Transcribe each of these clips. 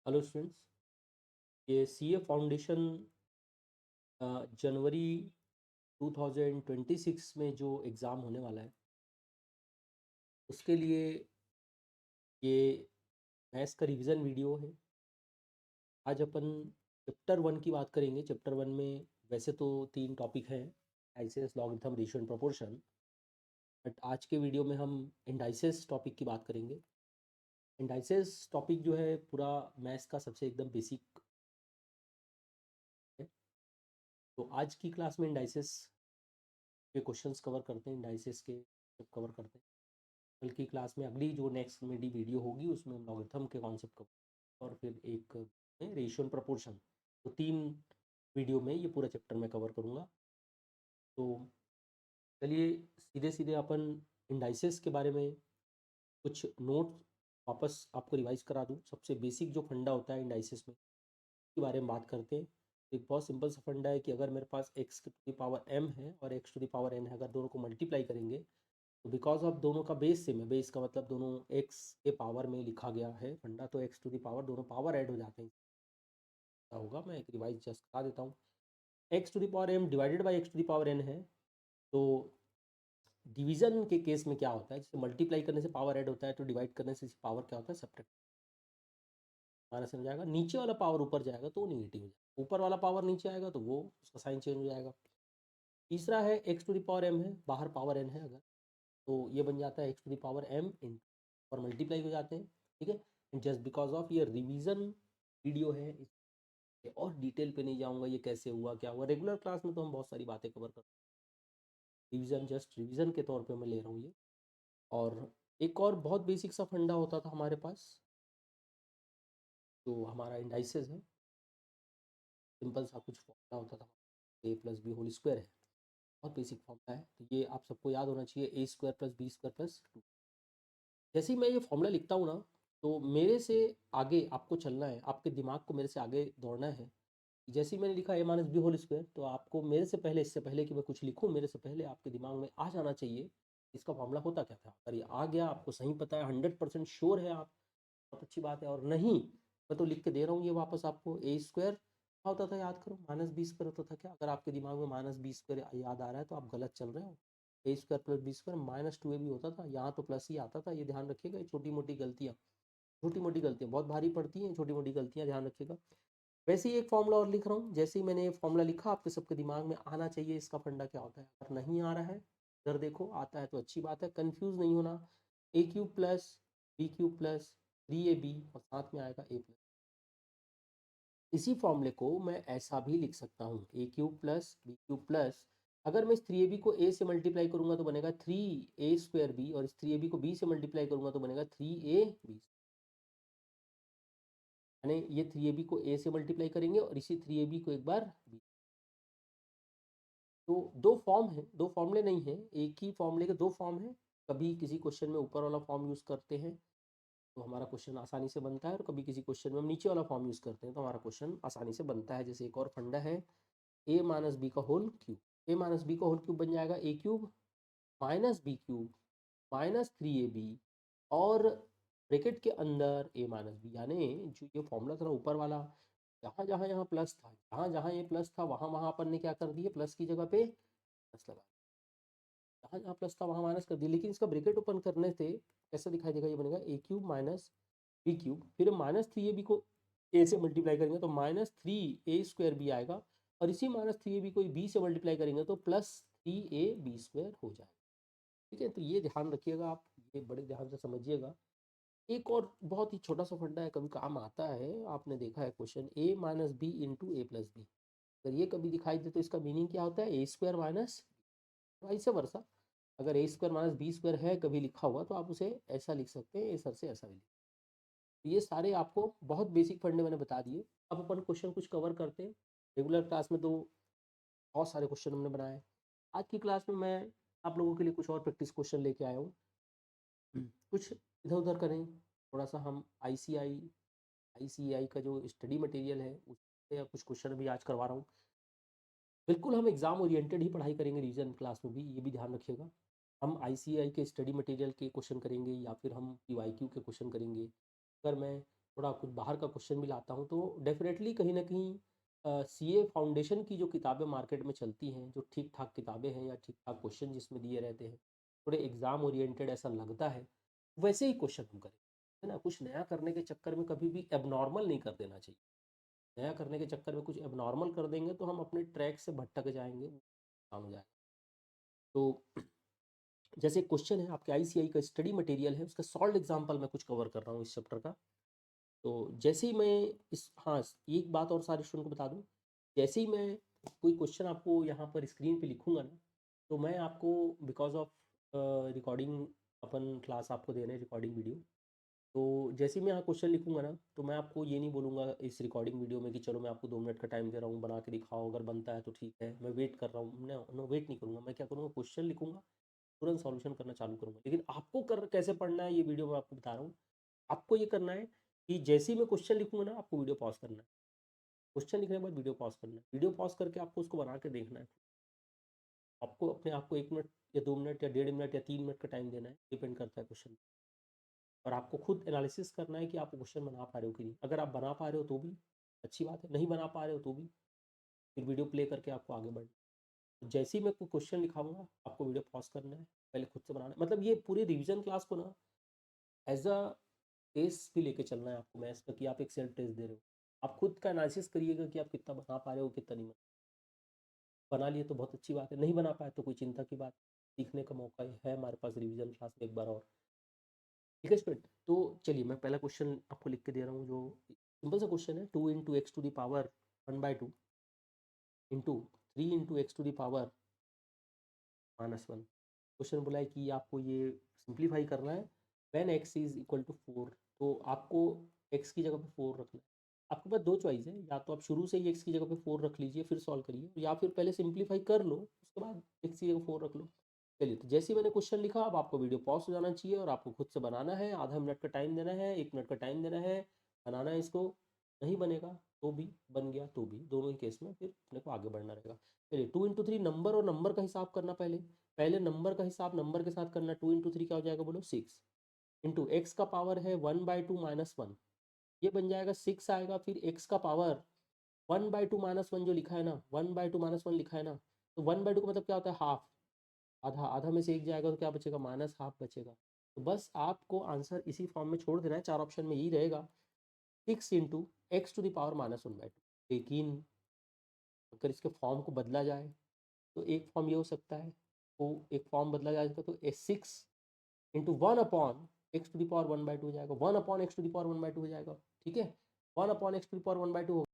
Hello students. ये CA foundation जनवरी 2026 में जो एग्ज़ाम होने वाला है उसके लिए ये मैथ्स का रिवीजन वीडियो है। आज अपन चैप्टर 1 की बात करेंगे। चैप्टर 1 में वैसे तो 3 टॉपिक हैं, LCS, logarithm, ratio and proportion. But आज के वीडियो में हम इंडाइसेस टॉपिक की बात करेंगे। इंडाइसेस टॉपिक जो है पूरा मैथ्स का सबसे एकदम बेसिक है। तो आज की क्लास में इंडाइसेस के क्वेश्चंस कवर करते हैं, इंडाइसेस के कवर करते हैं। कल की क्लास में अगली जो नेक्स्ट मेरी वीडियो होगी उसमें हम लॉगरिथम के कॉन्सेप्ट कवर और फिर एक में रेशियो एंड प्रोपोर्शन। तो 3 वीडियो में ये पूरा चैप्टर मैं कवर करूँगा। तो चलिए सीधे सीधे अपन इंडाइसेस के बारे में कुछ नोट्स वापस आपको रिवाइज करा दूँ। सबसे बेसिक जो फंडा होता है इंडाइसेस में के बारे में बात करते हैं। एक बहुत सिंपल सा फंडा है कि अगर मेरे पास x to the power m है और x to the power n है, अगर दोनों को मल्टीप्लाई करेंगे तो बिकॉज ऑफ दोनों का बेस सेम है, बेस का मतलब दोनों x के पावर में लिखा गया है फंडा, तो x टू द पावर दोनों पावर ऐड हो जाते हैं। क्या होगा, मैं एक रिवाइज जस्ट करा देता हूँ। x to the power m divided by x to the power n है। तो डिवीजन के केस में क्या होता है, जैसे मल्टीप्लाई करने से पावर ऐड होता है तो डिवाइड करने से पावर क्या होता है, सब्ट्रैक्ट, माइनस हो जाएगा। नीचे वाला पावर ऊपर जाएगा तो वो निगेटिव हो जाएगा, ऊपर वाला पावर नीचे आएगा तो वो उसका साइन चेंज हो जाएगा। तीसरा है x to the power m है, बाहर पावर n है अगर, तो ये बन जाता है x to the power m n और मल्टीप्लाई हो जाते हैं। ठीक है, जस्ट बिकॉज ऑफ ये रिवीजन वीडियो है, इसलिए और डिटेल पे नहीं जाऊंगा ये कैसे हुआ क्या हुआ। रेगुलर क्लास में तो हम बहुत सारी बातें कवर करते हैं, रिवीजन जस्ट रिवीजन के तौर पे मैं ले रहा हूँ ये। और एक और बहुत बेसिक सा फंडा होता था हमारे पास, जो हमारा इंडाइसेस है, सिंपल सा कुछ फॉर्मूला होता था, ए प्लस बी होल स्क्वायर है, बहुत बेसिक फॉर्मूला है। तो ये आप सबको याद होना चाहिए, A square plus B square plus 2। जैसे ही मैं ये फॉर्मूला लिखता हूँ ना, तो मेरे से आगे आपको चलना है, आपके दिमाग को मेरे से आगे दौड़ना है। जैसे ही मैंने लिखा ए माइनस बी होल स्क्वायर, तो आपको मेरे से पहले, इससे पहले कि मैं कुछ लिखूँ, मेरे से पहले आपके दिमाग में आ जाना चाहिए इसका फॉर्मूला होता क्या था। अगर ये आ गया, आपको सही पता है, 100% श्योर है आप, बहुत अच्छी बात है। और नहीं, मैं तो लिख के दे रहा हूँ ये वापस आपको, ए स्क्वायर क्या होता था याद करो, माइनस बी स्क्वायर होता था क्या। अगर आपके दिमाग में माइनस बी स्क्वायर याद आ रहा है तो आप गलत चल रहे हो। A square plus B square minus 2ab होता था, यहाँ तो प्लस ही आता था। ये ध्यान रखिएगा, ये छोटी मोटी गलतियाँ, छोटी मोटी गलतियाँ बहुत भारी पड़ती हैं, छोटी मोटी गलतियाँ ध्यान रखिएगा। वैसे ही एक फॉर्मूला और लिख रहा हूँ, जैसे ही मैंने ये फॉर्मूला लिखा आपके सबके दिमाग में आना चाहिए इसका फंडा क्या होता है। अगर नहीं आ रहा है, इधर देखो, आता है तो अच्छी बात है, कंफ्यूज नहीं होना। A cube plus B cube plus 3ab और साथ में आएगा ए प्लस। इसी फॉर्मूले को मैं ऐसा भी लिख सकता हूँ, A cube plus B cube plus, अगर मैं इस 3ab को a से मल्टीप्लाई करूंगा तो बनेगा 3a स्क्वायर बी, और इस 3ab को b से मल्टीप्लाई करूंगा तो बनेगा 3ab। यानी ये 3ab को a से मल्टीप्लाई करेंगे और इसी 3ab को एक बार b। तो दो फॉर्म है, दो फॉर्मूले नहीं है, एक ही फॉर्मूले के दो फॉर्म है। कभी किसी क्वेश्चन में ऊपर वाला फॉर्म यूज़ करते हैं तो हमारा क्वेश्चन आसानी से बनता है, और कभी किसी क्वेश्चन में हम नीचे वाला फॉर्म यूज़ करते हैं तो हमारा क्वेश्चन आसानी से बनता है। जैसे एक और फंडा है, ए माइनस बी का whole cube. A minus B का होल क्यूब बन जाएगा A cube minus B cube minus 3ab, और ब्रैकेट के अंदर ए माइनस बी। यानी जो ये फॉर्मूला था ना ऊपर वाला, जहाँ जहाँ यहाँ प्लस था, जहाँ जहाँ ये प्लस था, वहाँ वहाँ अपन ने क्या कर दिया, प्लस की जगह पे प्लस लगा, जहाँ जहाँ प्लस था वहाँ माइनस कर दिया। लेकिन इसका ब्रैकेट ओपन करने से कैसा दिखाई देगा, ये बनेगा ए क्यूब माइनस बी क्यूब, फिर माइनस 3ab को ए से मल्टीप्लाई करेंगे तो माइनस 3a स्क्वायर बी आएगा, और इसी माइनस 3ab को बी से मल्टीप्लाई करेंगे तो प्लस 3ab स्क्वायर हो जाएगा। ठीक है, तो ये ध्यान रखिएगा आप, ये बड़े ध्यान से समझिएगा। एक और बहुत ही छोटा सा फंडा है, कभी काम आता है, आपने देखा है क्वेश्चन, ए माइनस बी इंटू ए प्लस बी। अगर ये कभी दिखाई दे तो इसका मीनिंग क्या होता है, ए स्क्वायर माइनस, ऐसे वर्षा, अगर ए स्क्वायर माइनस बी स्क्वायर है कभी लिखा हुआ तो आप उसे ऐसा लिख सकते हैं, ए सर से ऐसा भी लिख। तो ये सारे आपको बहुत बेसिक फंडे मैंने बता दिए। अब अपन क्वेश्चन कुछ कवर करते हैं। रेगुलर क्लास में तो बहुत सारे क्वेश्चन हमने बनाए, आज की क्लास में मैं आप लोगों के लिए कुछ और प्रैक्टिस क्वेश्चन लेके आया हूँ। कुछ इधर उधर करें, थोड़ा सा हम आईसीआई का जो स्टडी मटेरियल है उससे या कुछ क्वेश्चन भी आज करवा रहा हूँ। बिल्कुल हम एग्ज़ाम ओरिएंटेड ही पढ़ाई करेंगे रिवीजन क्लास में भी, ये भी ध्यान रखिएगा। हम आईसीआई के स्टडी मटेरियल के क्वेश्चन करेंगे या फिर हम पीवाईक्यू के क्वेश्चन करेंगे। अगर मैं थोड़ा कुछ बाहर का क्वेश्चन भी लाता हूँ, तो डेफिनेटली कहीं ना कहीं सीए फाउंडेशन की जो किताबें मार्केट में चलती हैं, जो ठीक ठाक किताबें हैं या ठीक ठाक क्वेश्चन जिसमें दिए रहते हैं, थोड़े एग्ज़ाम ओरिएंटेड ऐसा लगता है, वैसे ही क्वेश्चन हम करें, है ना। कुछ नया करने के चक्कर में कभी भी एबनॉर्मल नहीं कर देना चाहिए। नया करने के चक्कर में कुछ एबनॉर्मल कर देंगे तो हम अपने ट्रैक से भटक जाएंगे, काम हो जाएगा। तो जैसे क्वेश्चन है आपके आईसीआई का स्टडी मटेरियल है, उसका सॉल्व एग्जांपल मैं कुछ कवर कर रहा हूँ इस चैप्टर का। तो जैसे ही मैं इस हाँ, एक बात और सारे स्टूडेंट को बता दूँ, जैसे ही मैं कोई क्वेश्चन आपको यहाँ पर स्क्रीन पे लिखूंगा ना, तो मैं आपको because of recording, upon class आपको दे रहे हैं रिकॉर्डिंग वीडियो, तो जैसे ही मैं यहाँ क्वेश्चन लिखूंगा ना, तो मैं आपको ये नहीं बोलूँगा इस रिकॉर्डिंग वीडियो में कि चलो मैं आपको 2 मिनट का टाइम दे रहा हूँ, बना के दिखाओ, अगर बनता है तो ठीक है, मैं वेट कर रहा हूँ। नो, वेट नहीं करूँगा। मैं क्या करूँगा, क्वेश्चन लिखूंगा, तुरंत सॉल्यूशन करना चालू करूँगा। लेकिन आपको कर कैसे पढ़ना है, ये वीडियो में आपको बता रहा हूँ। आपको ये करना है कि जैसे ही मैं क्वेश्चन लिखूंगा ना, आपको वीडियो पॉज करना है। क्वेश्चन लिखने के बाद वीडियो पॉज करना है। वीडियो पॉज करके आपको उसको बना के देखना है। आपको अपने आप को 1 मिनट या 2 मिनट या 1.5 मिनट या 3 मिनट का टाइम देना है, डिपेंड करता है क्वेश्चन। और आपको खुद एनालिसिस करना है कि आप क्वेश्चन बना पा रहे हो कि नहीं। अगर आप बना पा रहे हो तो भी अच्छी बात है, नहीं बना पा रहे हो तो भी फिर वीडियो प्ले करके आपको आगे बढ़ना है। तो जैसे ही मैं कोई क्वेश्चन लिखाऊंगा, आपको वीडियो पॉज करना है, पहले खुद से बनाना है। मतलब ये पूरी रिवीजन क्लास को ना एज अ टेस्ट भी लेके चलना है आपको मैथ्स में, कि आप एक सेल्फ टेस्ट दे रहे हो। आप खुद का एनालिसिस करिएगा कि आप कितना बना पा रहे हो, कितना नहीं बना लिए तो बहुत अच्छी बात है, नहीं बना पाए तो कोई चिंता की बात, सीखने का मौका है हमारे पास रिवीजन क्लास में एक बार और। ठीक है स्टूडेंट, तो चलिए मैं पहला क्वेश्चन आपको लिख के दे रहा हूँ, जो सिंपल सा क्वेश्चन है। 2 × x⁻1/2 इंटू 3 × x⁻1 क्वेश्चन बोला है कि आपको ये सिंप्लीफाई करना है when x is equal to 4। तो आपको x की जगह पे 4 रखना है। आपके पास दो चॉइस है, या तो आप शुरू से ही x की जगह पे 4 रख लीजिए फिर सॉल्व करिए, या फिर पहले सिंप्लीफाई कर लो उसके बाद x की जगह 4 रख लो। चलिए, तो जैसे ही मैंने क्वेश्चन लिखा, अब आपको वीडियो पॉज हो जाना चाहिए और आपको खुद से बनाना है। आधा मिनट का टाइम देना है, 1 मिनट का टाइम देना है, बनाना है इसको। नहीं बनेगा तो भी, बन गया तो भी, दोनों ही केस में फिर अपने को आगे बढ़ना रहेगा। चलिए, 2 × 3 नंबर और नंबर का हिसाब करना। पहले पहले नंबर का हिसाब नंबर के साथ करना। 2 × 3 क्या हो जाएगा बोलो, 6। इंटू एक्स का पावर है 1/2 - 1, ये बन जाएगा 6 आएगा। फिर एक्स का पावर 1/2 - 1 जो लिखा है ना, 1/2 - 1 लिखा है ना, तो 1/2 का मतलब क्या होता है, हाफ। आधा, आधा में से एक जाएगा तो क्या बचेगा, -हाफ बचेगा। तो बस आपको आंसर इसी फॉर्म में छोड़ देना है, चार ऑप्शन में यही रहेगा, 6 × x⁻1/2। लेकिन अगर इसके फॉर्म को बदला जाए तो एक फॉर्म ये हो सकता है, तो एक फॉर्म बदला जाएगा तो 6 × 1/(x⁻1/2) हो जाएगा, 1/(x⁻1/2) हो जाएगा। ठीक है, 1/(x⁻1/2) हो।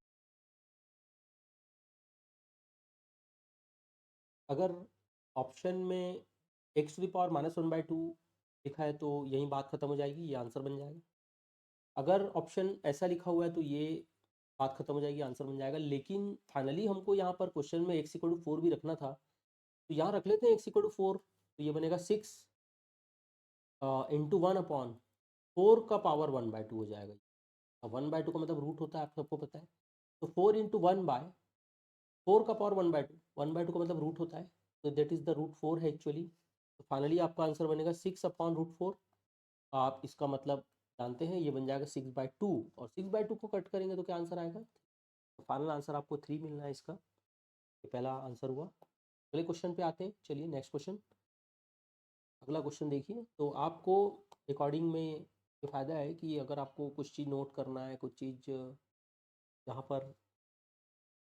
अगर ऑप्शन में x⁻−1/2 लिखा है तो यही बात खत्म हो जाएगी, ये आंसर बन जाएगा। अगर ऑप्शन ऐसा लिखा हुआ है तो ये बात खत्म हो जाएगी, आंसर बन जाएगा। लेकिन फाइनली हमको यहाँ पर क्वेश्चन में x=4 भी रखना था, तो यहाँ रख लेते हैं x=4। तो ये बनेगा 6 इंटू 1/4 का पावर 1/2 हो जाएगा। अब 1/2 का मतलब रूट होता है, आप सबको पता है। तो 4 × 1/4 का पावर 1/2, 1/2 का मतलब रूट होता है, तो दैट इज द √4 है एक्चुअली। तो फाइनली आपका आंसर बनेगा 6/√4। आप इसका मतलब जानते हैं, ये बन जाएगा 6/2, और 6/2 को कट करेंगे तो क्या आंसर आएगा। तो फाइनल आंसर आपको 3 मिलना है इसका। ये पहला आंसर हुआ। अगले क्वेश्चन पे आते हैं, चलिए नेक्स्ट क्वेश्चन। अगला क्वेश्चन देखिए, तो आपको रिकॉर्डिंग में ये फ़ायदा है कि अगर आपको कुछ चीज़ नोट करना है, कुछ चीज़ जहाँ पर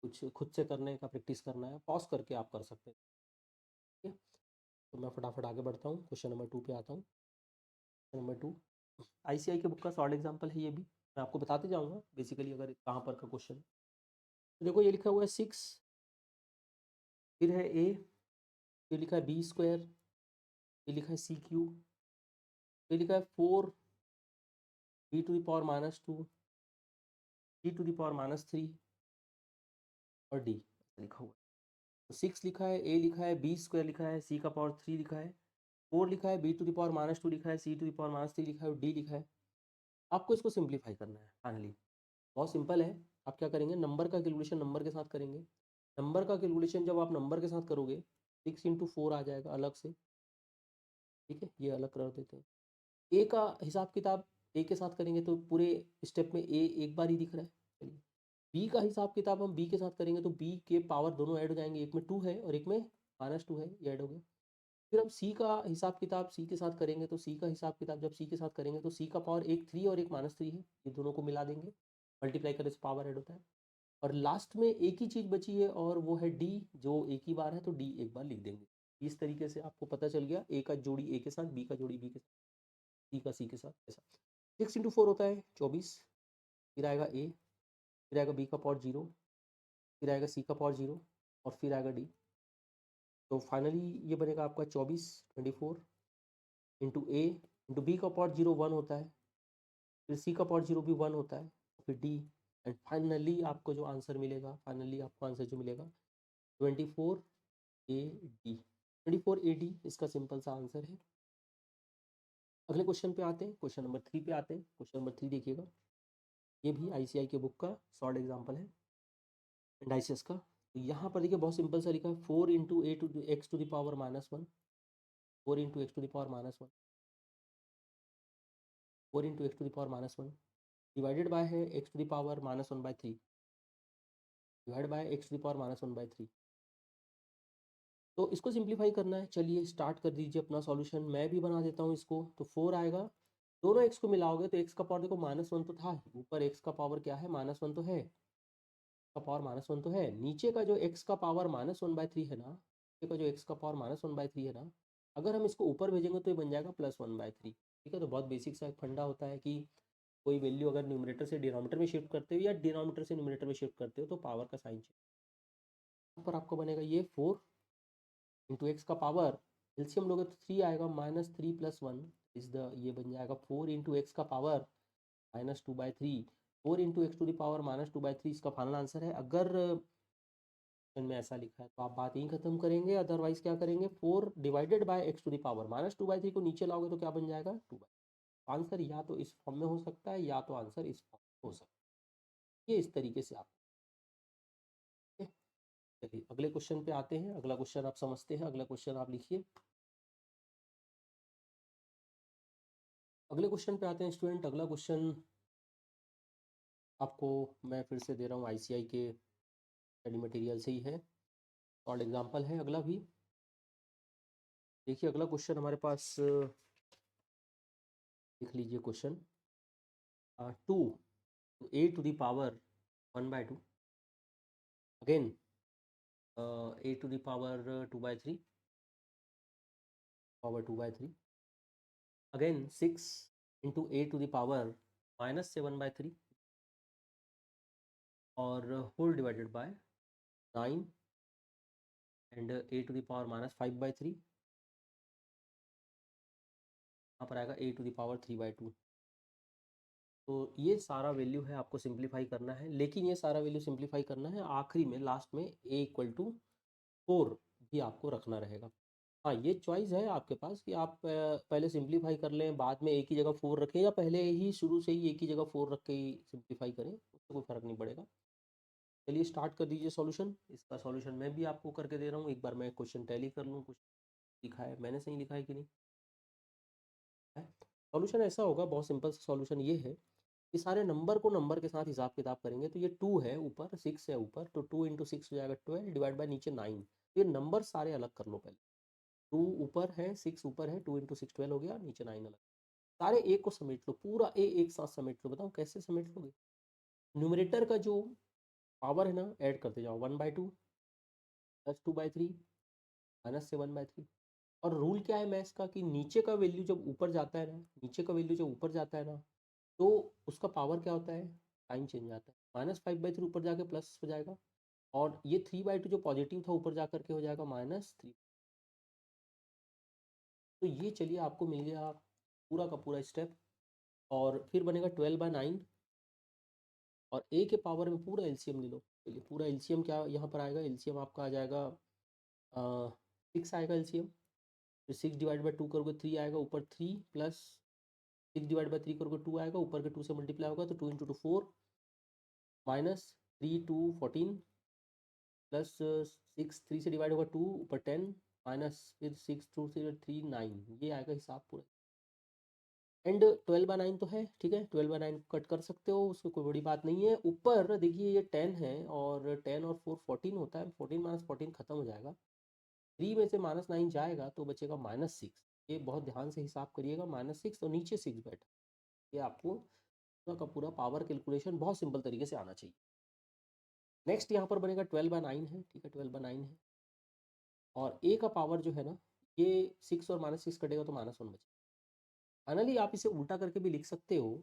कुछ खुद से करने का प्रैक्टिस करना है, पॉज करके आप कर सकते हैं। ठीक है, तो मैं फटाफट आगे बढ़ता हूँ, क्वेश्चन नंबर 2 पे आता हूँ। क्वेश्चन नंबर 2 आईसीआई के बुक का सॉल्ड एग्जांपल है ये भी, मैं आपको बताते जाऊँगा बेसिकली अगर कहाँ पर का क्वेश्चन। तो देखो, ये लिखा हुआ है 6, फिर है ए, फिर लिखा है b², फिर लिखा है c³, फिर लिखा है 4b⁻², d⁻³ और डी लिखा हुआ है। तो 6 लिखा है, ए लिखा है, b² लिखा है, c⁻³ लिखा है, 4 लिखा है, b⁻² लिखा है, c⁻³ लिखा है और डी लिखा है। आपको इसको सिंप्लीफाई करना है फाइनली। बहुत सिंपल है। आप क्या करेंगे, नंबर का कैलकुलेशन नंबर के साथ करेंगे। नंबर का कैलकुलेशन जब आप नंबर के साथ करोगे, 6 × 4 आ जाएगा अलग से। ठीक है, ये अलग कर देते हैं। ए का हिसाब किताब ए के साथ करेंगे तो पूरे स्टेप में ए एक बार ही दिख रहा है। चलिए बी का हिसाब किताब हम बी के साथ करेंगे तो बी के पावर दोनों ऐड हो जाएंगे, एक में 2 है और एक में -2 है, ये ऐड हो गया। फिर हम सी का हिसाब किताब सी के साथ करेंगे तो सी का हिसाब किताब जब सी के साथ करेंगे तो सी का पावर एक 3 और एक -3 है, ये दोनों को मिला देंगे, मल्टीप्लाई करने से पावर ऐड होता है। और लास्ट में एक ही चीज़ बची है और वो है डी, जो एक ही बार है तो डी एक बार लिख देंगे। इस तरीके से आपको पता चल गया ए का जोड़ी ए के साथ, बी का जोड़ी बी के साथ, सी का सी के साथ, ऐसा। 6 × 4 होता है 24, फिर आएगा ए, फिर आएगा बी का पावर 0, फिर आएगा सी का पावर 0 और फिर आएगा डी। तो फाइनली ये बनेगा आपका 24 इंटू ए इंटू बी का पावर 0 1 होता है, फिर सी का पावर 0 भी 1 होता है, फिर डी, एंड फाइनली आपको जो आंसर मिलेगा, फाइनली आपको आंसर जो मिलेगा 24 AD इसका सिंपल सा आंसर है। अगले क्वेश्चन पे आते हैं, क्वेश्चन नंबर 3 पे आते हैं। क्वेश्चन नंबर 3 देखिएगा, ये भी ICI के बुक का शॉर्ट एग्जाम्पल है डाइसेस का। तो यहाँ पर देखिए बहुत सिंपल सा लिखा है 4 into A to X to the power -1, 4 into x to the power -1, 4 into x to the power -1 divided by है x to the power -1/3, divide by x to the power -1/3। तो इसको सिंप्लीफाई करना है, चलिए start कर दीजिए अपना solution. मैं भी बना देता हूँ इसको। तो 4 आएगा, दोनों एक्स को मिलाओगे तो एक्स का पावर देखो -1 तो था, ऊपर एक्स का पावर क्या है -1 तो है, का पावर -1 तो है, नीचे का जो एक्स का पावर -1/3 है ना, नीचे का जो एक्स का पावर -1/3 है ना, अगर हम इसको ऊपर भेजेंगे तो ये बन जाएगा +1/3। ठीक है, तो बहुत बेसिक सा एक फंडा होता है कि कोई वैल्यू अगर न्यूमरेटर से डिनोमिनेटर में शिफ्ट करते हो या डिनोमिनेटर से न्यूमरेटर में शिफ्ट करते हो तो पावर का साइन चेंज। यहाँ पर आपको बनेगा ये 4 इंटू एक्स का पावर, एलसीएम लोगे तो 3 आएगा, -3 + 1 इज द, ये बन जाएगा 4 इंटू एक्स का power -2/3, 4 into x to the power -2/3 इसका फाइनल आंसर है। अगर में ऐसा लिखा है तो आप बात यहीं खत्म करेंगे, अदरवाइज क्या करेंगे, 4 divided by x to the power -2/3 को नीचे लाओगे तो क्या बन जाएगा 2। आंसर या तो इस फॉर्म में हो सकता है या तो आंसर इस फॉर्म में हो सकता है, ये इस तरीके से आप। चलिए अगले क्वेश्चन पे आते हैं। अगला क्वेश्चन आप समझते हैं, अगला क्वेश्चन आप लिखिए। अगले क्वेश्चन पे आते हैं स्टूडेंट। अगला क्वेश्चन आपको मैं फिर से दे रहा हूँ ICI के स्टडी मटेरियल से ही है, और एग्जांपल है अगला भी। देखिए अगला क्वेश्चन हमारे पास, लिख लीजिए question, 2 a to the power 1/2, again a to the power 2/3, power 2/3, again 6 into a to the power -7/3 और whole divided by 9 and a to the power -5/3, यहाँ पर आएगा a to the power 3/2। तो ये सारा वैल्यू है, आपको सिंप्लीफाई करना है, लेकिन ये सारा वैल्यू सिंप्लीफाई करना है आखिरी में, लास्ट में a = 4 भी आपको रखना रहेगा। हाँ, ये चॉइस है आपके पास कि आप पहले सिंप्लीफाई कर लें, बाद में एक ही जगह 4 रखें, या पहले ही शुरू से ही एक ही जगह 4 रख के ही सिंप्लीफाई करें, उससे कोई फ़र्क नहीं पड़ेगा। चलिए स्टार्ट कर दीजिए सॉल्यूशन। इसका सॉल्यूशन मैं भी आपको करके दे रहा हूँ, एक बार मैं क्वेश्चन टैली कर लूँ, कुछ लिखा है मैंने, सही लिखा है कि नहीं है। सॉल्यूशन ऐसा होगा, बहुत सिंपल सा सॉल्यूशन ये है कि सारे नंबर को नंबर के साथ हिसाब किताब करेंगे। तो ये 2 है ऊपर, 6 है ऊपर, तो 2 × 6 हो जाएगा 12 डिवाइड बाय नीचे 9। ये नंबर सारे अलग कर लो पहले, 2 ऊपर है 6 ऊपर है, 2 × 6 12 हो गया, नीचे 9 अलग। सारे ए को समेट लो, पूरा ए एक साथ समेट लो। बताओ कैसे समेट लोगे। न्यूमरेटर का जो पावर है ना, ऐड करते जाओ, 1/2 + 2/3 -7/3। और रूल क्या है मैथ्स का कि नीचे का वैल्यू जब ऊपर जाता है ना, नीचे का वैल्यू जब ऊपर जाता है ना, तो उसका पावर क्या होता है, साइन चेंज आता है। -5/3 ऊपर जाके प्लस हो जाएगा, और ये 3/2 जो पॉजिटिव था ऊपर जा करके हो जाएगा -3। तो ये चलिए आपको मिल गया पूरा का पूरा स्टेप। और फिर बनेगा 12/9, और ए के पावर में पूरा एलसीएम ले लो। चलिए पूरा एलसीएम क्या यहाँ पर आएगा, एलसीएम आपका आ जाएगा 6 आएगा एलसीएम, फिर 6 डिवाइड बाई 2 करोगे 3 आएगा, ऊपर 3 प्लस 6 डिवाइड बाई 3 करोगे 2 आएगा, ऊपर के 2 से मल्टीप्लाई होगा तो 2 × 2 4 -3 2 14 प्लस 6 3 से डिवाइड होगा 2, ऊपर 10 माइनस फिर 6 2 से 3 9, ये आएगा हिसाब पूरा। एंड 12/9 तो है, ठीक है, 12/9 कट कर सकते हो, उसको कोई बड़ी बात नहीं है। ऊपर देखिए ये 10 है और 10 और 4 14 होता है, 14 माइनस 14 खत्म हो जाएगा। 3 में से -9 जाएगा तो बचेगा -6। ये बहुत ध्यान से हिसाब करिएगा, -6 और नीचे 6 बैठा। ये आपको पूरा का पूरा पावर कैलकुलेशन बहुत सिंपल तरीके से आना चाहिए। नेक्स्ट यहाँ पर बनेगा 12/9 है, ठीक है, 12/9 है और ए का पावर जो है ना, ये 6 और -6 कटेगा तो -1 बचेगा। फाइनली आप इसे उल्टा करके भी लिख सकते हो,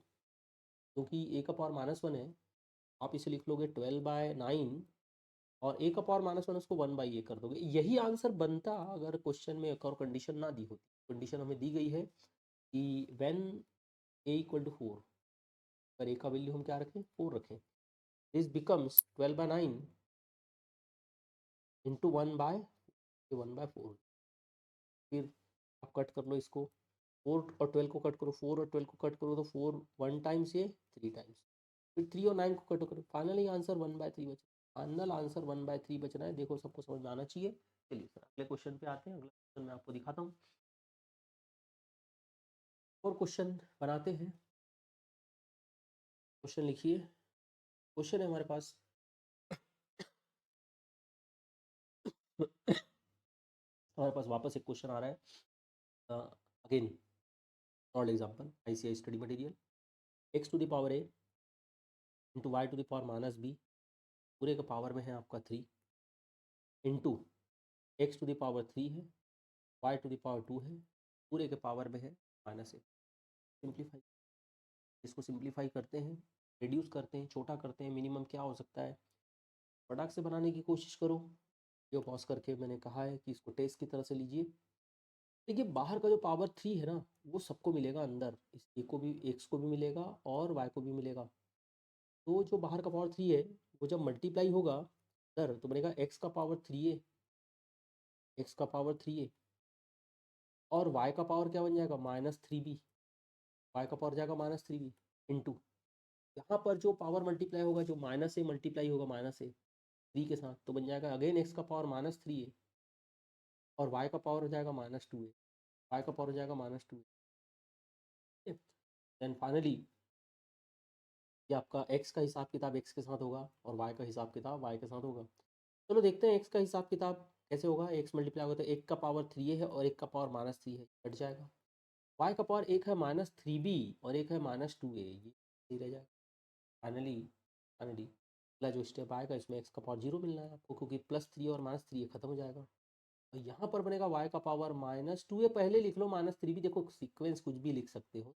क्योंकि ए का पावर -1 है, आप इसे लिख लोगे 12/9 और ए का पावर -1 उसको 1/a कर दोगे। यही आंसर बनता अगर क्वेश्चन में एक और कंडीशन ना दी होती। कंडीशन हमें दी गई है कि व्हेन ए इक्वल टू 4, पर ए का वैल्यू हम क्या रखें, 4 रखें। This becomes 12/9 into 1/4। फिर आप कट कर लो इसको, 4 और 12 को कट करो, 4 और 12 को कट करो तो 4 1 टाइम्स, ये 3 टाइम्स, फिर 3 और 9 को कट करो, फाइनली आंसर 1/3 बचा। फाइनल आंसर 1/3 बच रहा है। देखो सबको समझ में आना चाहिए। चलिए सर अगले क्वेश्चन पे आते हैं। अगला क्वेश्चन मैं आपको दिखाता हूँ और क्वेश्चन बनाते हैं। क्वेश्चन लिखिए। क्वेश्चन है हमारे पास हमारे पास वापस एक क्वेश्चन आ रहा है, again not example, ICI study material. x to the power a into y to the power -b, पूरे के पावर में है आपका 3, into x to the power 3 है, वाई टू द पावर 2 है, पूरे के पावर में है -1। सिंप्लीफाई, इसको सिंप्लीफाई करते हैं, रिड्यूस करते हैं, छोटा करते हैं, मिनिमम क्या हो सकता है, फटाक से बनाने की कोशिश करो। जो पॉज करके मैंने कहा है कि इसको टेस्ट की तरह से लीजिए। देखिए बाहर का जो पावर 3 है ना, वो सबको मिलेगा अंदर, इस ए को भी, एक्स को भी मिलेगा और वाई को भी मिलेगा। तो जो बाहर का पावर 3 है वो जब मल्टीप्लाई होगा अंदर तो बनेगा एक्स का पावर 3a, एक्स का पावर 3a, और वाई का पावर क्या बन जाएगा, -3b, वाई का पावर जाएगा -3b इंटू, यहाँ पर जो पावर मल्टीप्लाई होगा, जो माइनस ए मल्टीप्लाई होगा माइनस ए 3 के साथ, तो बन जाएगा अगेन एक्स का पावर -3a और वाई का पावर हो जाएगा -2a, वाई का पावर हो जाएगा -2a। देन फाइनली ये आपका एक्स का हिसाब किताब एक्स के साथ होगा और वाई का हिसाब किताब वाई के साथ होगा। चलो देखते हैं एक्स का हिसाब किताब कैसे होगा। एक्स मल्टीप्लाई होगा तो एक का पावर 3a है और एक का पावर -3 है, कट जाएगा। वाई का पावर एक है -3b और एक है -2a, ये सही रह जाएगा। फाइनली फाइनली अगला जो स्टेप आएगा इसमें एक्स का पावर 0 मिलना है आपको, क्योंकि +3 और -3 खत्म हो जाएगा। और यहाँ पर बनेगा वाई का पावर -2a, पहले लिख लो, -3 भी, देखो सीक्वेंस कुछ भी लिख सकते हो,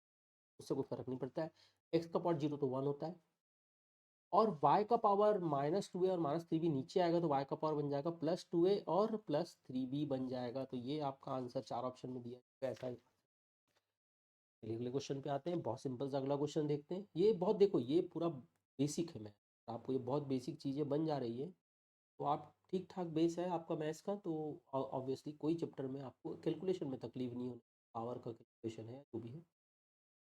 उससे कोई फर्क नहीं पड़ता है। एक्स का पावर 0 तो 1 होता है और y का पावर -2a और -3b नीचे आएगा तो y का पावर बन जाएगा +2a और +3b बन जाएगा। तो ये आपका आंसर 4 ऑप्शन में दिया है, ऐसा ही। चलिए अगले क्वेश्चन पे आते हैं। बहुत सिंपल सा अगला क्वेश्चन देखते हैं। ये बहुत, देखो ये पूरा बेसिक है, मैथ आपको ये बहुत बेसिक चीज़ें बन जा रही है, तो आप ठीक ठाक बेस है आपका मैथ्स का, तो ऑब्वियसली कोई चैप्टर में आपको कैलकुलेशन में तकलीफ नहीं होनी, पावर का कैलकुलेशन है जो भी है।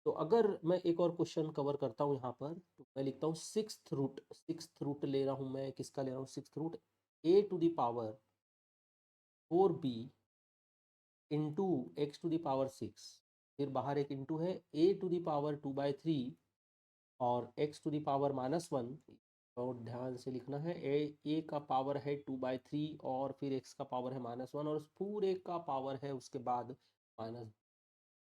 तो अगर मैं एक और क्वेश्चन कवर करता हूँ यहाँ पर, तो मैं लिखता हूँ सिक्स्थ रूट ले रहा हूँ मैं, किसका ले रहा हूँ, sixth root a to the power 4b into x to the power 6, फिर बाहर एक इंटू है, a टू द पावर 2/3 और x टू द पावर -1, और ध्यान से लिखना है, a का पावर है 2/3 और फिर x का पावर है -1 और उस पूरे का पावर है उसके बाद माइनस।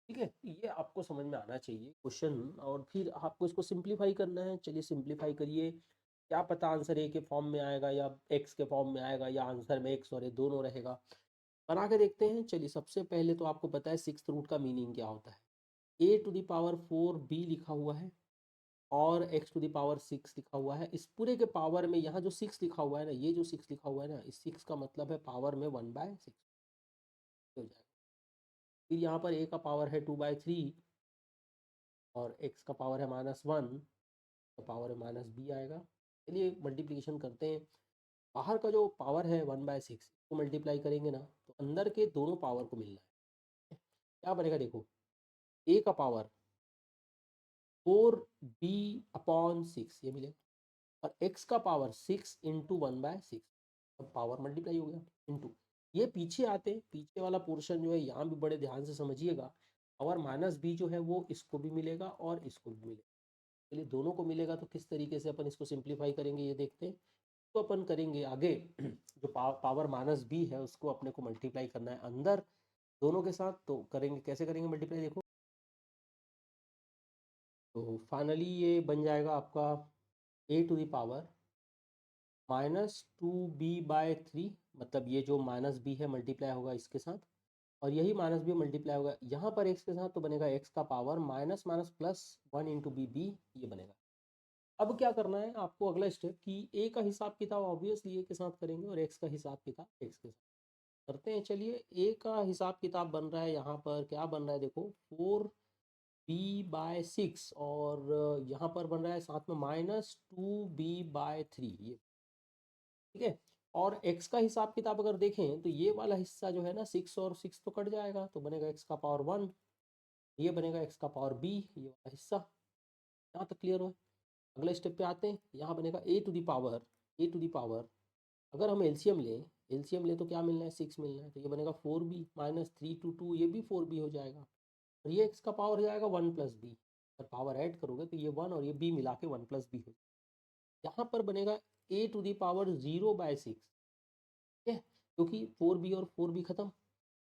ठीक है, ये आपको समझ में आना चाहिए क्वेश्चन, और फिर आपको इसको सिंप्लीफाई करना है। चलिए सिंप्लीफाई करिए, क्या पता आंसर ए के फॉर्म में आएगा या एक्स के फॉर्म में आएगा या आंसर में एक्स और ए दोनों रहेगा। बना के देखते हैं। चलिए सबसे पहले तो आपको पता है सिक्स रूट का मीनिंग क्या होता है। ए टू द पावर 4b लिखा हुआ है और एक्स टू द पावर 6 लिखा हुआ है। इस पूरे के पावर में यहाँ जो 6 लिखा हुआ है ना, ये जो 6 लिखा हुआ है ना, इस 6 का मतलब है पावर में 1/6 हो जाएगा। फिर यहाँ पर ए का पावर है 2/3 और एक्स का पावर है -1, तो पावर है -b आएगा। चलिए मल्टीप्लिकेशन करते हैं। बाहर का जो पावर है 1/6 को मल्टीप्लाई करेंगे ना, तो अंदर के दोनों पावर को मिलना है। क्या बनेगा, देखो a का पावर 4b/6 ये मिलेगा और x का पावर 6 इंटू 1/6, अब पावर मल्टीप्लाई हो गया इंटू। ये पीछे आते हैं, पीछे वाला पोर्शन जो है यहाँ भी बड़े ध्यान से समझिएगा। पावर माइनस बी जो है वो इसको भी मिलेगा और इसको भी मिलेगा। चलिए दोनों को मिलेगा तो किस तरीके से अपन इसको सिंप्लीफाई करेंगे ये देखते हैं। तो अपन करेंगे आगे जो पावर माइनस बी है उसको अपने को मल्टीप्लाई करना है अंदर दोनों के साथ। तो करेंगे, कैसे करेंगे मल्टीप्लाई देखो। तो फाइनली ये बन जाएगा आपका ए टू द पावर -2b/3, मतलब ये जो माइनस बी है मल्टीप्लाई होगा इसके साथ और यही माइनस बी मल्टीप्लाई होगा यहाँ पर एक्स के साथ, तो बनेगा एक्स का power minus minus plus 1 into b, ये बनेगा। अब क्या करना है आपको अगला स्टेप कि ए का हिसाब किताब ऑब्वियसली ए के साथ करेंगे और एक्स का हिसाब किताब एक्स के साथ करते हैं। चलिए ए का हिसाब किताब बन रहा है, यहाँ पर क्या बन रहा है देखो 4b/6 और यहाँ पर बन रहा है साथ में -2b/3, ये ठीक है। और x का हिसाब किताब अगर देखें तो ये वाला हिस्सा जो है ना 6 और 6 तो कट जाएगा, तो बनेगा x का पावर 1, ये बनेगा x का पावर b, ये वाला हिस्सा। यहाँ तक क्लियर हो। अगले स्टेप पे आते हैं, यहाँ बनेगा ए टू दी पावर अगर हम एलसीएम लें तो क्या मिलना है 6 मिलना है, तो ये बनेगा 4b -3 to 2, ये भी 4b हो जाएगा और ये x का पावर हो जाएगा 1 प्लस बी। अगर पावर ऐड करोगे तो ये 1 और ये b मिला के 1 प्लस बी हो जाएगा। यहाँ पर बनेगा a टू दी पावर 0/6, ठीक है, क्योंकि 4b और 4b खत्म,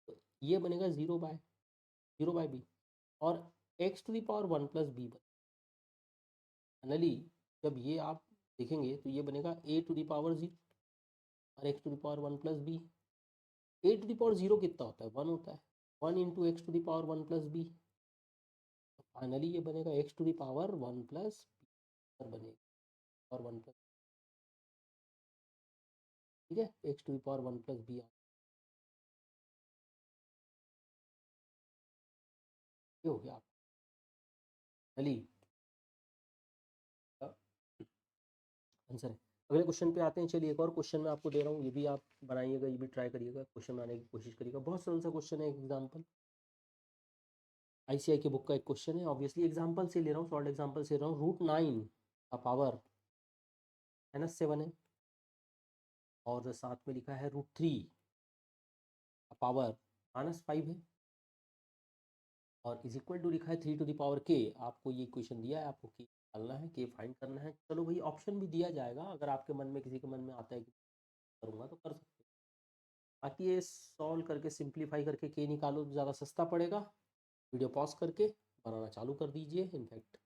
तो ये बनेगा 0/बी और x to the power 1 plus b. Finally जब ये आप देखेंगे तो ये बनेगा a टू दी पावर 0 और x to the power 1 plus b. a to the power 0 कितना होता है 1 होता है, 1 into x to the power 1 plus b. Finally ये बनेगा x to the power 1 plus b बनेगा और 1 प्लस, ठीक है, x to the power 1 plus b ये हो गया फाइनली आंसर है। अगले क्वेश्चन पे आते हैं। चलिए एक और क्वेश्चन मैं आपको दे रहा हूँ, ये भी आप बनाइएगा, ये भी ट्राई करिएगा, क्वेश्चन बनाने की कोशिश करिएगा। बहुत सरल सा क्वेश्चन है, एक एग्जाम्पल आईसीआई के बुक का एक क्वेश्चन है। ऑब्वियसली एग्जाम्पल से ले रहा हूँ, शॉर्ट एग्जाम्पल से ले रहा हूँ। √9 का पावर -7 है और साथ में लिखा है √3 का पावर -5 है और इज इक्वल टू लिखा है 3 टू दी पावर k। आपको ये क्वेश्चन दिया है, आपको k निकालना है, k फाइंड करना है। चलो भाई ऑप्शन भी दिया जाएगा, अगर आपके मन में किसी के मन में आता है कि करूँगा तो कर सकते हैं। बाकी ये सॉल्व करके सिंप्लीफाई करके k निकालो तो ज़्यादा सस्ता पड़ेगा। वीडियो पॉज करके बनाना चालू कर दीजिए, इनफैक्ट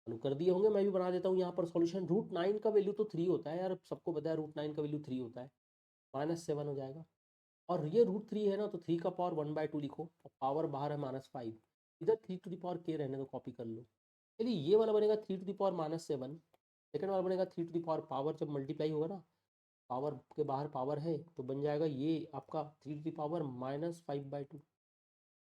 चालू कर दिए होंगे, मैं भी बना देता हूँ यहाँ पर सॉल्यूशन। √9 का वैल्यू तो 3 होता है यार, सबको पता है √9 का वैल्यू 3 होता है, -7 हो जाएगा। और ये √3 है ना, तो 3 का पावर 1/2 लिखो और पावर बाहर है -5, इधर 3 टू दी पावर k रहने दो, कॉपी कर लो। चलिए ये वाला बनेगा 3 टू दी पावर -7, सेकेंड वाला बनेगा 3 टू दी पावर, पावर जब मल्टीप्लाई होगा ना, पावर के बाहर पावर है तो बन जाएगा ये आपका 3 टू दी पावर -5/2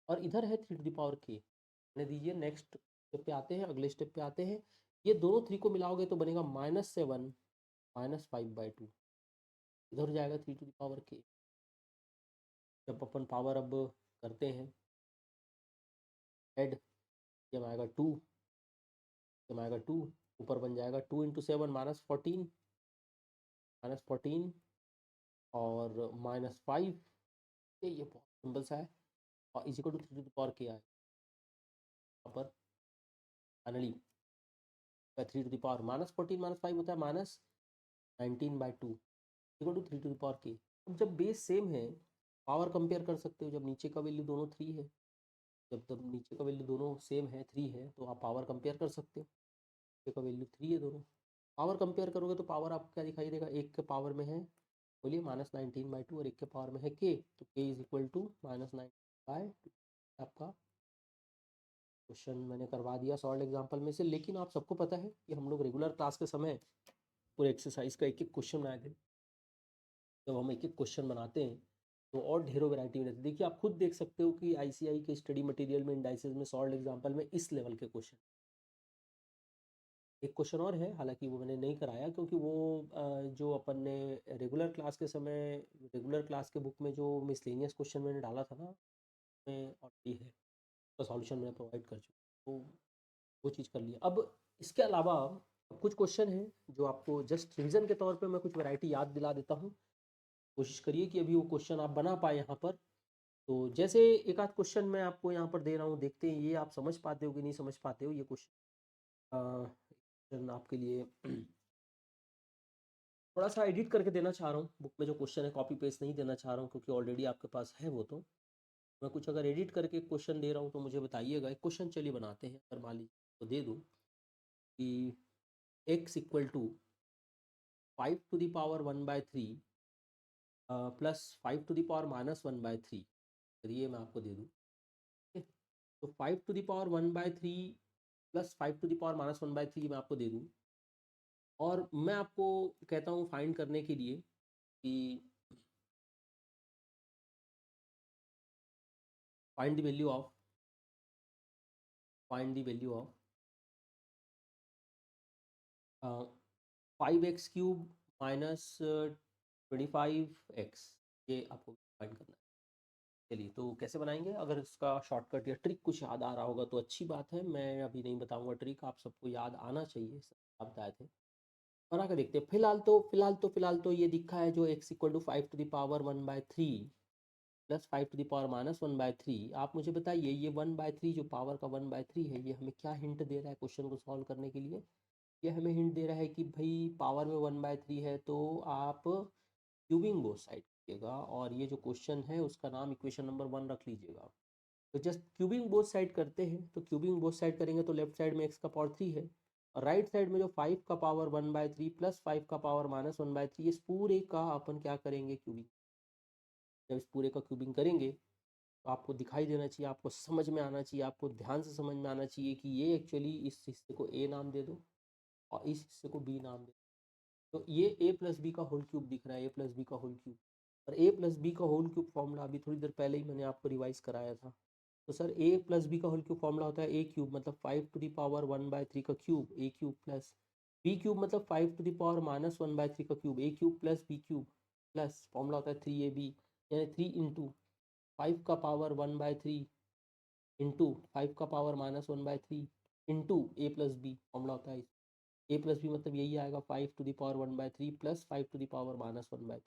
और इधर है 3 टू दी पावर k। रहने दीजिए, नेक्स्ट स्टेप पे आते हैं, अगले स्टेप पे आते हैं। ये दोनों 3 को मिलाओगे तो बनेगा -7 -5/2, इधर हो जाएगा 3 टू दी पावर k। जब अपन पावर अब करते हैं ऐड, ये आएगा 2, ये आएगा 2, ऊपर बन जाएगा 2 इंटू 7 -14 और -5, ये बहुत सिंपल सा है और is equal to 3 to the power k आएगा। यहाँ पर फाइनली 3 टू दी पावर -14 -5 होता है -19/2 equal to 3 to the power k। अब जब बेस सेम है पावर कंपेयर कर सकते हो, जब नीचे का वैल्यू दोनों 3 है, जब तब नीचे का वैल्यू दोनों सेम है 3 है, तो आप पावर कंपेयर कर सकते हो। नीचे का वैल्यू 3 है, दोनों पावर कंपेयर करोगे तो पावर आपको क्या दिखाई देगा, एक के पावर में है बोलिए -19/2 और एक के पावर में है k, तो k इज इक्वल टू -19/2। आपका क्वेश्चन मैंने करवा दिया सॉल्व एग्जाम्पल में से। लेकिन आप सबको पता है कि हम लोग रेगुलर क्लास के समय पूरे एक्सरसाइज का एक एक क्वेश्चन बनाए थे। जब हम एक एक क्वेश्चन बनाते हैं तो और ढेरों वैरायटी में रहती है। देखिए आप खुद देख सकते हो कि आईसीआई के स्टडी मटेरियल में, इंडाइसेस में, सॉल्व एग्जाम्पल में इस लेवल के क्वेश्चन। एक क्वेश्चन और है, हालांकि वो मैंने नहीं कराया क्योंकि वो जो अपन ने रेगुलर क्लास के समय, रेगुलर क्लास के बुक में जो मिसलेनियस क्वेश्चन मैंने डाला था ना, उसमें ऑलरेडी है, तो सॉल्यूशन मैं प्रोवाइड कर चुका, तो वो चीज़ कर लिया। अब इसके अलावा कुछ क्वेश्चन हैं जो आपको जस्ट रिविजन के तौर पे मैं कुछ वैरायटी याद दिला देता हूँ। कोशिश करिए कि अभी वो क्वेश्चन आप बना पाए यहाँ पर। तो जैसे एक आध क्वेश्चन मैं आपको यहाँ पर दे रहा हूँ, देखते हैं ये आप समझ पाते हो कि नहीं समझ पाते हो ये क्वेश्चन आपके लिए। थोड़ा सा एडिट करके देना चाह रहा हूँ बुक में, जो क्वेश्चन है कॉपी पेस्ट नहीं देना चाह रहा हूँ क्योंकि ऑलरेडी आपके पास है वो। तो मैं कुछ अगर एडिट करके क्वेश्चन दे रहा हूँ तो मुझे बताइएगा। एक क्वेश्चन चलिए बनाते हैं, अगर मान लीजिए तो दे दूँ कि x इक्वल टू 5⁻1/3 प्लस 5⁻⁻1/3, ये मैं आपको दे दूँ। ठीक है, तो 5⁻1/3 प्लस 5⁻⁻1/3 मैं आपको दे दूँ, और मैं आपको कहता हूँ फाइंड करने के लिए कि find the value of find the value of 5x³ minus 25x, ये आपको फाइंड करना है। चलिए तो कैसे बनाएंगे, अगर इसका शॉर्टकट या ट्रिक कुछ याद आ रहा होगा तो अच्छी बात है, मैं अभी नहीं बताऊंगा ट्रिक, आप सबको याद आना चाहिए, सब आप बताए थे। बना के देखते हैं। फिलहाल तो ये दिखा है जो x इक्वल टू 5⁻1/3 प्लस 5⁻⁻1/3। आप मुझे बताइए ये 1/3 जो पावर का 1/3 है, ये हमें क्या हिंट दे रहा है क्वेश्चन को सॉल्व करने के लिए। ये हमें हिंट दे रहा है कि भाई पावर में 1/3 है तो आप क्यूबिंग बोथ साइड कीजिएगा, और ये जो क्वेश्चन है उसका नाम इक्वेशन नंबर 1 रख लीजिएगा। तो जस्ट क्यूबिंग बोथ साइड करते हैं, तो क्यूबिंग बोथ साइड करेंगे तो लेफ्ट साइड में x का पावर 3 है, और राइट साइड में जो 5 का पावर 1/3 प्लस 5 का पावर -1/3, इस पूरे का अपन क्या करेंगे, क्यूबिंग। जब इस पूरे का क्यूबिंग करेंगे तो आपको दिखाई देना चाहिए, आपको समझ में आना चाहिए, आपको ध्यान से समझ में आना चाहिए कि ये एक्चुअली इस हिस्से को a नाम दे दो और इस हिस्से को b नाम दे दो। तो ये a प्लस बी का होल क्यूब दिख रहा है, a प्लस बी का होल क्यूब, और a प्लस बी का होल क्यूब फॉर्मूला अभी थोड़ी देर पहले ही मैंने आपको रिवाइज कराया था। तो सर a प्लस बी का होल क्यूब फॉर्मूला होता है a³ मतलब 5⁻1/3 का क्यूब a³ प्लस b³ मतलब 5⁻−1/3 का cube a³ plus b³ plus formula होता है 3ab, यानी 3 इंटू 5 का पावर 1/3 इंटू 5 का power -1/3 into a plus b, formula होता है a प्लस बी मतलब यही आएगा 5⁻1/3 प्लस 5⁻−1/3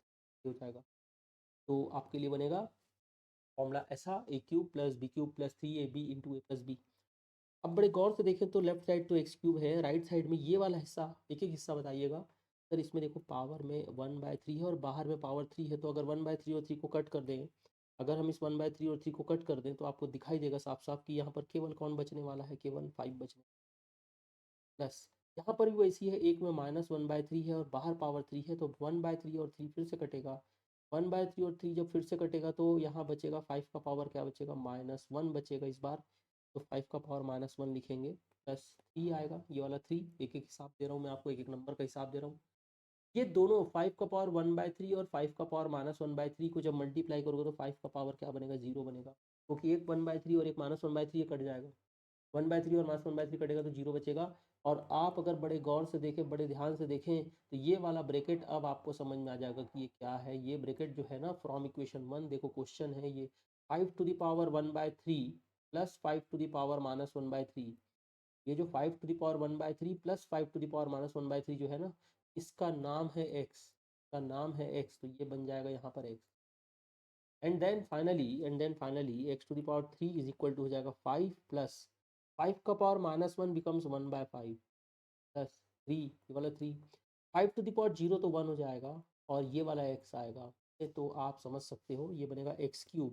हो जाएगा। तो आपके लिए बनेगा फॉर्मूला ऐसा a³ plus b³ plus 3ab into a plus b. अब बड़े गौर से देखें तो लेफ्ट साइड तो x³ है, राइट साइड में ये वाला हिस्सा, एक एक हिस्सा बताइएगा। सर इसमें देखो पावर में 1/3 है और बाहर में पावर 3 है, तो अगर 1/3 और 3 को कट कर दें, अगर हम इस 1/3 और 3 को कट कर दें तो आपको दिखाई देगा साफ साफ कि यहाँ पर केवल कौन बचने वाला है, केवल 5 बचने। प्लस यहाँ पर भी वैसी है, एक में -1/3 है और बाहर पावर 3 है, तो 1/3 और 3 फिर से कटेगा। 1/3 और 3 जब फिर से कटेगा तो यहाँ बचेगा 5 का पावर क्या बचेगा, -1 बचेगा इस बार, तो 5 का पावर -1 लिखेंगे, प्लस 3 आएगा, ये वाला 3, एक एक हिसाब दे रहा हूँ मैं आपको, एक एक नंबर का हिसाब दे रहा हूँ। ये दोनों 5 का पावर 1/3 और 5 का पावर -1/3 को जब मल्टीप्लाई करोगे तो 5 का पावर क्या बनेगा, 0 बनेगा, क्योंकि एक 1/3 और एक -1/3 कट जाएगा। 1/3 और -1/3 कटेगा तो 0 बचेगा। और आप अगर बड़े गौर से देखें, बड़े ध्यान से देखें, तो ये वाला ब्रैकेट अब आपको समझ में आ जाएगा कि ये क्या है। ये ब्रैकेट जो है ना, फ्रॉम इक्वेशन 1, देखो क्वेश्चन है ये 5⁻1/3 प्लस 5⁻−1/3, ये जो 5⁻1/3 प्लस 5⁻−1/3 जो है ना, इसका नाम है x, का नाम है x, तो ये बन जाएगा यहाँ पर x। And then finally x⁻³ is equal to हो जाएगा 5 प्लस 5 का पावर -1 बिकम्स 1/5 प्लस 3, ये वाला 3, 5⁻0 तो 1 हो जाएगा और ये वाला x आएगा। ये तो आप समझ सकते हो, ये बनेगा x³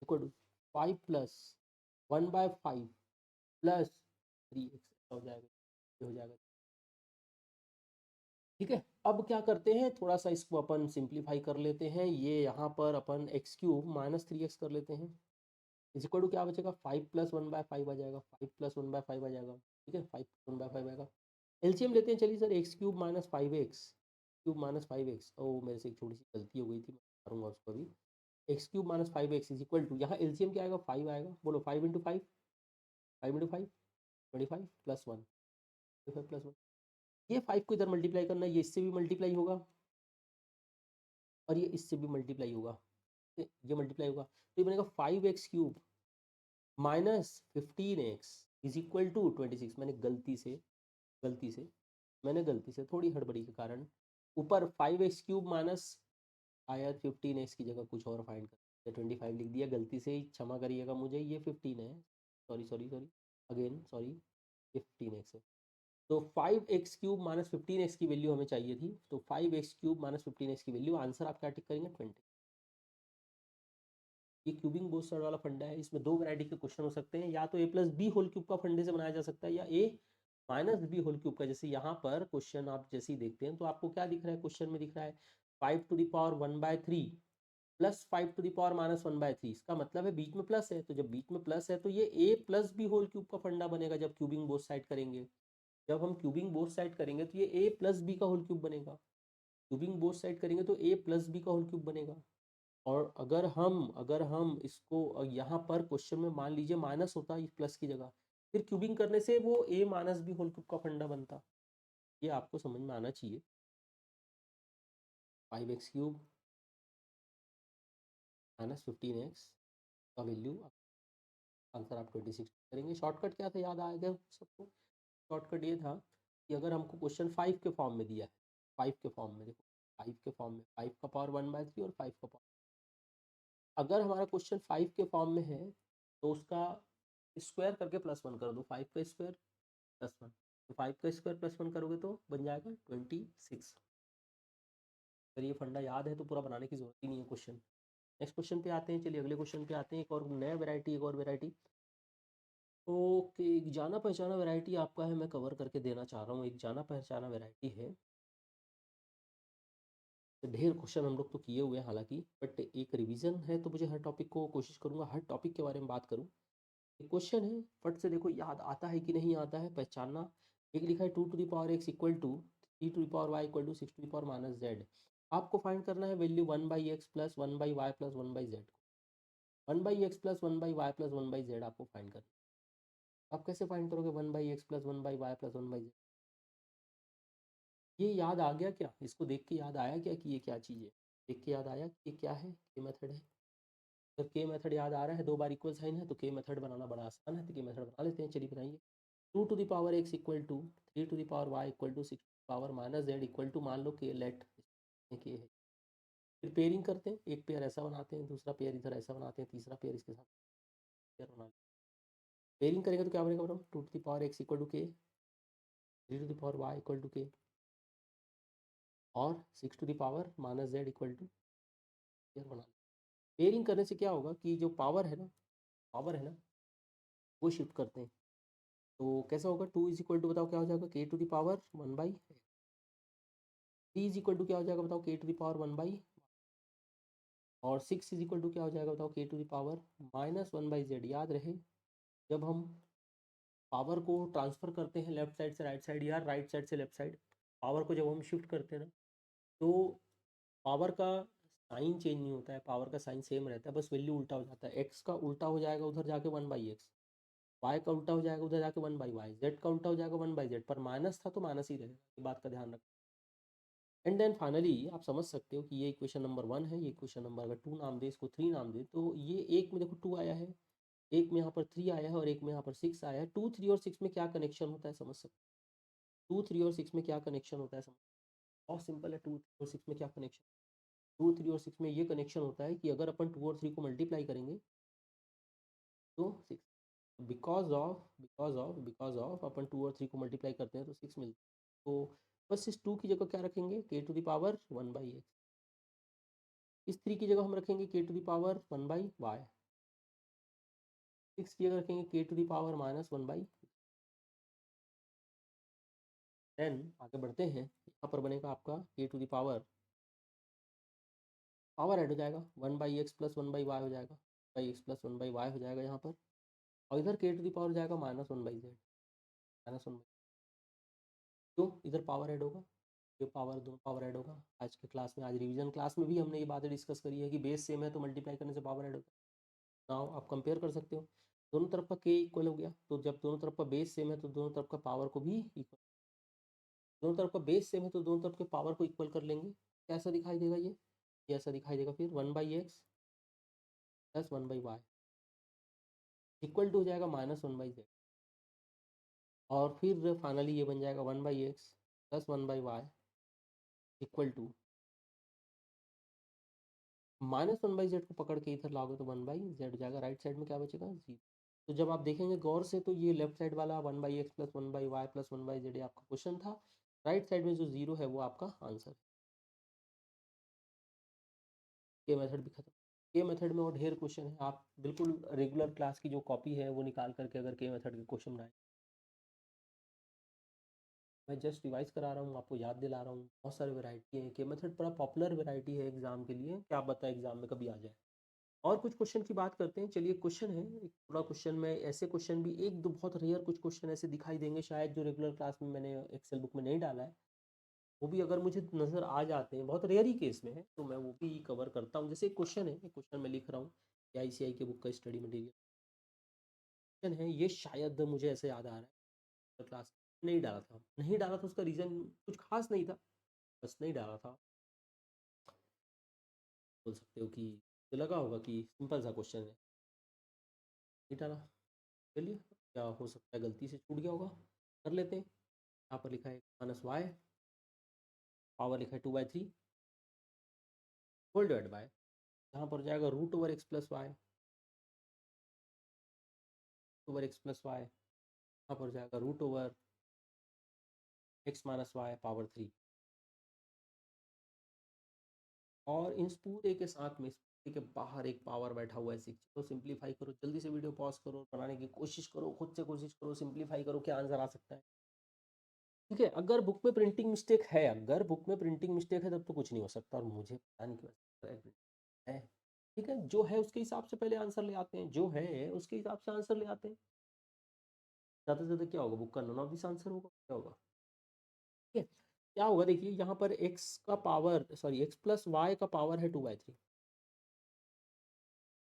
equal to 5 plus 1/5 plus 3x हो जाएगा, ये हो जाएगा। ठीक है, अब क्या करते हैं, थोड़ा सा इसको अपन सिंप्लीफाई कर लेते हैं। ये यहाँ पर अपन x³ -3x कर लेते हैं, इज इक्वल टू क्या बचेगा, 5 प्लस 1/5 आ जाएगा, 5 प्लस 1/5 आ जाएगा। ठीक है, 5 प्लस 1/5 आएगा। एलसीएम लेते हैं, चलिए सर, x³ -5x ओ मेरे से एक छोटी सी गलती हो गई थी, मैं करूँगा उसको अभी। x³ -5x is equal to, यहाँ एलसीएम क्या आएगा, 5 आएगा, बोलो 5 इंटू 5, 5 इंटू 5 25 प्लस 1, 25 प्लस 1, ये 5 को इधर मल्टीप्लाई करना है, ये इससे भी मल्टीप्लाई होगा और ये इससे भी मल्टीप्लाई होगा, ये मल्टीप्लाई होगा, तो ये बनेगा 5x³ -15x is equal to 26। मैंने गलती से थोड़ी हड़बड़ी के कारण ऊपर 5x³ माइनस आया, 15x की जगह कुछ और फाइंड कर, ये 25 लिख दिया गलती से ही, क्षमा करिएगा मुझे, ये 15 है। Sorry sorry sorry, again sorry, ये 15x है। तो 5x³ माइनस 15x की वैल्यू हमें चाहिए थी, तो 5x³ माइनस 15x की वैल्यू, आंसर आप क्या टिक करेंगे? 20। ये क्यूबिंग बोथ साइड वाला फंडा है। इसमें दो वैरायटी के क्वेश्चन हो सकते हैं, या तो a+b होल क्यूब का फंडे से बनाया जा सकता है, या a-b होल क्यूब का। जैसे यहाँ पर क्वेश्चन आप जैसे ही देखते हैं तो आपको क्या दिख रहा है? क्वेश्चन में दिख रहा है 5⁻1/3 प्लस 5⁻⁻1/3। इसका मतलब है बीच में प्लस है, तो जब बीच में प्लस है तो ये a+b होल क्यूब का फंडा बनेगा जब क्यूबिंग बोथ साइड करेंगे। जब हम क्यूबिंग बोथ साइड करेंगे तो ये a+b का होल क्यूब बनेगा। क्यूबिंग बोथ साइड करेंगे तो a+b का होल क्यूब बनेगा। और अगर हम इसको यहाँ पर क्वेश्चन में मान लीजिए माइनस होता है प्लस की जगह, फिर क्यूबिंग करने से वो a-b होल क्यूब का फंडा बनता। ये आपको समझ में आना चाहिए। 5x³ माइनस 15x का वैल्यू, आंसर आप 26 करेंगे। शॉर्टकट क्या था, याद आ गया सबको? शॉर्टकट ये था कि अगर हमको क्वेश्चन 5 के फॉर्म में दिया है, 5 के फॉर्म में, देखो 5 के फॉर्म में, 5 का पावर 1/3 और 5 का पावर, अगर हमारा क्वेश्चन 5 के फॉर्म में है तो उसका स्क्वायर करके +1 कर दो। 5 का स्क्वायर +1, तो 5 का स्क्वायर +1 करोगे तो बन जाएगा 26। अगर ये फंडा याद है तो पूरा बनाने की जरूरत ही नहीं है क्वेश्चन। नेक्स्ट क्वेश्चन पे आते हैं, चलिए अगले क्वेश्चन पे आते हैं। एक और नया वैरायटी, एक और वैरायटी। ओके, एक जाना पहचाना वैरायटी आपका है, मैं कवर करके देना चाह रहा हूँ। एक जाना पहचाना वैरायटी है। तो ढेर क्वेश्चन हम लोग तो किए हुए हैं हालांकि, बट एक रिवीजन है तो मुझे हर टॉपिक को कोशिश करूंगा हर टॉपिक के बारे में बात करूं। एक क्वेश्चन है, फट से देखो याद आता है कि नहीं आता है पहचानना। एक लिखा है 2⁻x equal to 3⁻y equal to 6⁻−z। आपको फाइंड करना है value 1/x plus 1/y plus 1/z। 1/x plus 1/y plus 1/z आपको फाइंड करना। आप कैसे फाइंड करोगे 1/x plus 1/y plus 1/z? ये याद आ गया क्या? इसको देख के याद आया क्या कि ये क्या चीज़ है? देख के याद आया कि ये क्या है? के मेथड है। अगर के मेथड याद आ रहा है, दो बार इक्वल साइन है, तो के मेथड बनाना बड़ा आसान है, तो के मेथड बना लेते हैं। चलिए बनाइए। 2⁻x equal to 3⁻y equal to 6⁻−z equal to, मान लो के लेट के है। फिर पेयरिंग करते हैं, एक पेयर ऐसा बनाते हैं, दूसरा पेयर इधर ऐसा बनाते हैं, तीसरा पेयर इसके साथ पेयर बना लेते हैं। पेयरिंग करेंगे तो क्या बनेगा बताओ? 2⁻x इक्वल टू के, 3⁻y इक्वल टू के, और 6⁻−z इक्वल टू पेयर बना लेते हैं। पेयरिंग करने से क्या होगा कि जो पावर है ना वो शिफ्ट करते हैं। तो कैसा होगा? 2 इज इक्वल टू, बताओ क्या हो जाएगा? k⁻1/, 3 इज इक्वल टू क्या हो जाएगा बताओ? k⁻1/, और 6 इज इक्वल टू क्या हो जाएगा बताओ? k⁻−1/z। याद रहे, जब हम पावर को ट्रांसफ़र करते हैं लेफ्ट साइड से राइट साइड या राइट साइड से लेफ्ट साइड, पावर को जब हम शिफ्ट करते हैं ना, तो पावर का साइन चेंज नहीं होता है, पावर का साइन सेम रहता है, बस वैल्यू उल्टा हो जाता है। एक्स का उल्टा हो जाएगा उधर जाके 1/x, वाई का उल्टा हो जाएगा उधर जाके 1/y, जेड का उल्टा हो जाएगा 1/z, पर माइनस था तो माइनस ही रहेगा। ये बात का ध्यान रखना। एंड देन फाइनली आप समझ सकते हो कि ये इक्वेशन नंबर 1 है, ये इक्वेशन नंबर, अगर 2 नाम दे, इसको 3 नाम दे, तो ये एक में देखो 2 आया है, एक में यहाँ पर 3 आया है, और एक में यहाँ पर 6 आया है। 2, 3 और 6 में क्या कनेक्शन होता है समझ सकते हो? 2, 3 और 6 में क्या कनेक्शन होता है समझ, बहुत सिंपल है। 2, 3 और 6 में क्या कनेक्शन? 2, 3 और 6 में ये कनेक्शन होता है कि अगर अपन 2 और 3 को मल्टीप्लाई करेंगे तो 6, बिकॉज ऑफ अपन 2 और 3 को मल्टीप्लाई करते हैं तो 6 मिलता है। तो बस इस 2 की जगह क्या रखेंगे? k⁻1/x। इस 3 की जगह हम रखेंगे k⁻1/y। 6 की जगह रखेंगे k⁻−1/। देन आगे बढ़ते हैं, यहाँ पर बनेगा आपका पावर ऐड हो जाएगा, 1/x प्लस 1/y हो जाएगा, x प्लस 1/y हो जाएगा यहाँ पर, और इधर k⁻ हो जाएगा -1/z, -1। क्यों? इधर पावर ऐड होगा, ये पावर, दो पावर ऐड होगा। आज के क्लास में, आज रिवीजन क्लास में भी हमने ये बातें डिस्कस करी है कि बेस सेम है तो मल्टीप्लाई करने से पावर ऐड होगा। नाउ आप कंपेयर कर सकते हो, दोनों तरफ का k इक्वल हो गया, तो जब दोनों तरफ का बेस सेम है तो दोनों तरफ का पावर को भी इक्वल, दोनों तरफ का बेस सेम है तो दोनों तरफ के पावर को इक्वल कर लेंगे। कैसा दिखाई देगा ये ऐसा दिखाई देगा। फिर 1/x plus 1/y equal to हो जाएगा -1/z, और फिर फाइनली ये बन जाएगा 1/x plus 1/y equal to -1/z को पकड़ के इधर लाओगे तो 1/z जाएगा, राइट साइड में क्या बचेगा 0। तो जब आप देखेंगे गौर से तो ये लेफ्ट साइड वाला 1/x + 1/y + 1/z ये आपका क्वेश्चन था, राइट साइड में जो 0 है वो आपका आंसर है। ये मेथड भी खत्म। के मेथड में और ढेर क्वेश्चन है, आप बिल्कुल रेगुलर क्लास की जो कॉपी है वो निकाल करके अगर के मेथड के क्वेश्चन बनाए, मैं जस्ट रिवाइज करा रहा हूँ, आपको याद दिला रहा हूँ। बहुत सारे वैरायटी है, के मेथड बड़ा पॉपुलर वैरायटी है एग्जाम के लिए, क्या पता एग्जाम में कभी आ जाए। और कुछ क्वेश्चन की बात करते हैं, चलिए क्वेश्चन है एक पूरा क्वेश्चन में, ऐसे क्वेश्चन भी एक दो बहुत रेयर कुछ क्वेश्चन ऐसे दिखाई देंगे शायद जो रेगुलर क्लास में मैंने एक्सेल बुक में नहीं डाला है, वो भी अगर मुझे नज़र आ जाते हैं, बहुत रेयर ही केस में है, तो मैं वो भी कवर करता हूँ। जैसे एक क्वेश्चन है, एक क्वेश्चन मैं लिख रहा हूँ आईसीआई के बुक का स्टडी मटेरियल क्वेश्चन है ये, शायद मुझे ऐसे याद आ रहा है क्लास नहीं डाला था, नहीं डाला था उसका रीज़न कुछ खास नहीं था, बस नहीं डाला था। बोल सकते हो कि तो लगा होगा कि सिंपल सा क्वेश्चन है, नहीं डाला। चलिए, क्या हो सकता है गलती से छूट गया होगा, कर लेते हैं। यहाँ पर लिखा है -y, पावर लिखा है 2/3 होल डिवाइड बाय, यहाँ पर जाएगा √/x+y, √x+y, यहाँ पर जाएगा √x - y पावर 3। और इस पूरे के साथ में इस पूरे के बाहर एक पावर बैठा हुआ है 6। तो सिंप्लीफाई करो, जल्दी से वीडियो पॉज करो, बनाने की कोशिश करो, खुद से कोशिश करो, सिंप्लीफाई करो, क्या आंसर आ सकता है। ठीक है, अगर बुक में प्रिंटिंग मिस्टेक है, अगर बुक में प्रिंटिंग मिस्टेक है तब तो कुछ नहीं हो सकता, और मुझे पता नहीं क्यों है। ठीक है, जो है उसके हिसाब से पहले आंसर ले आते हैं, जो है उसके हिसाब से आंसर ले आते हैं। ज़्यादा से ज़्यादा क्या होगा, बुक का नॉन ऑफ दिस आंसर होगा, क्या होगा। ठीक है, क्या होगा देखिए, यहाँ पर x का पावर सॉरी x+y का पावर है 2/3,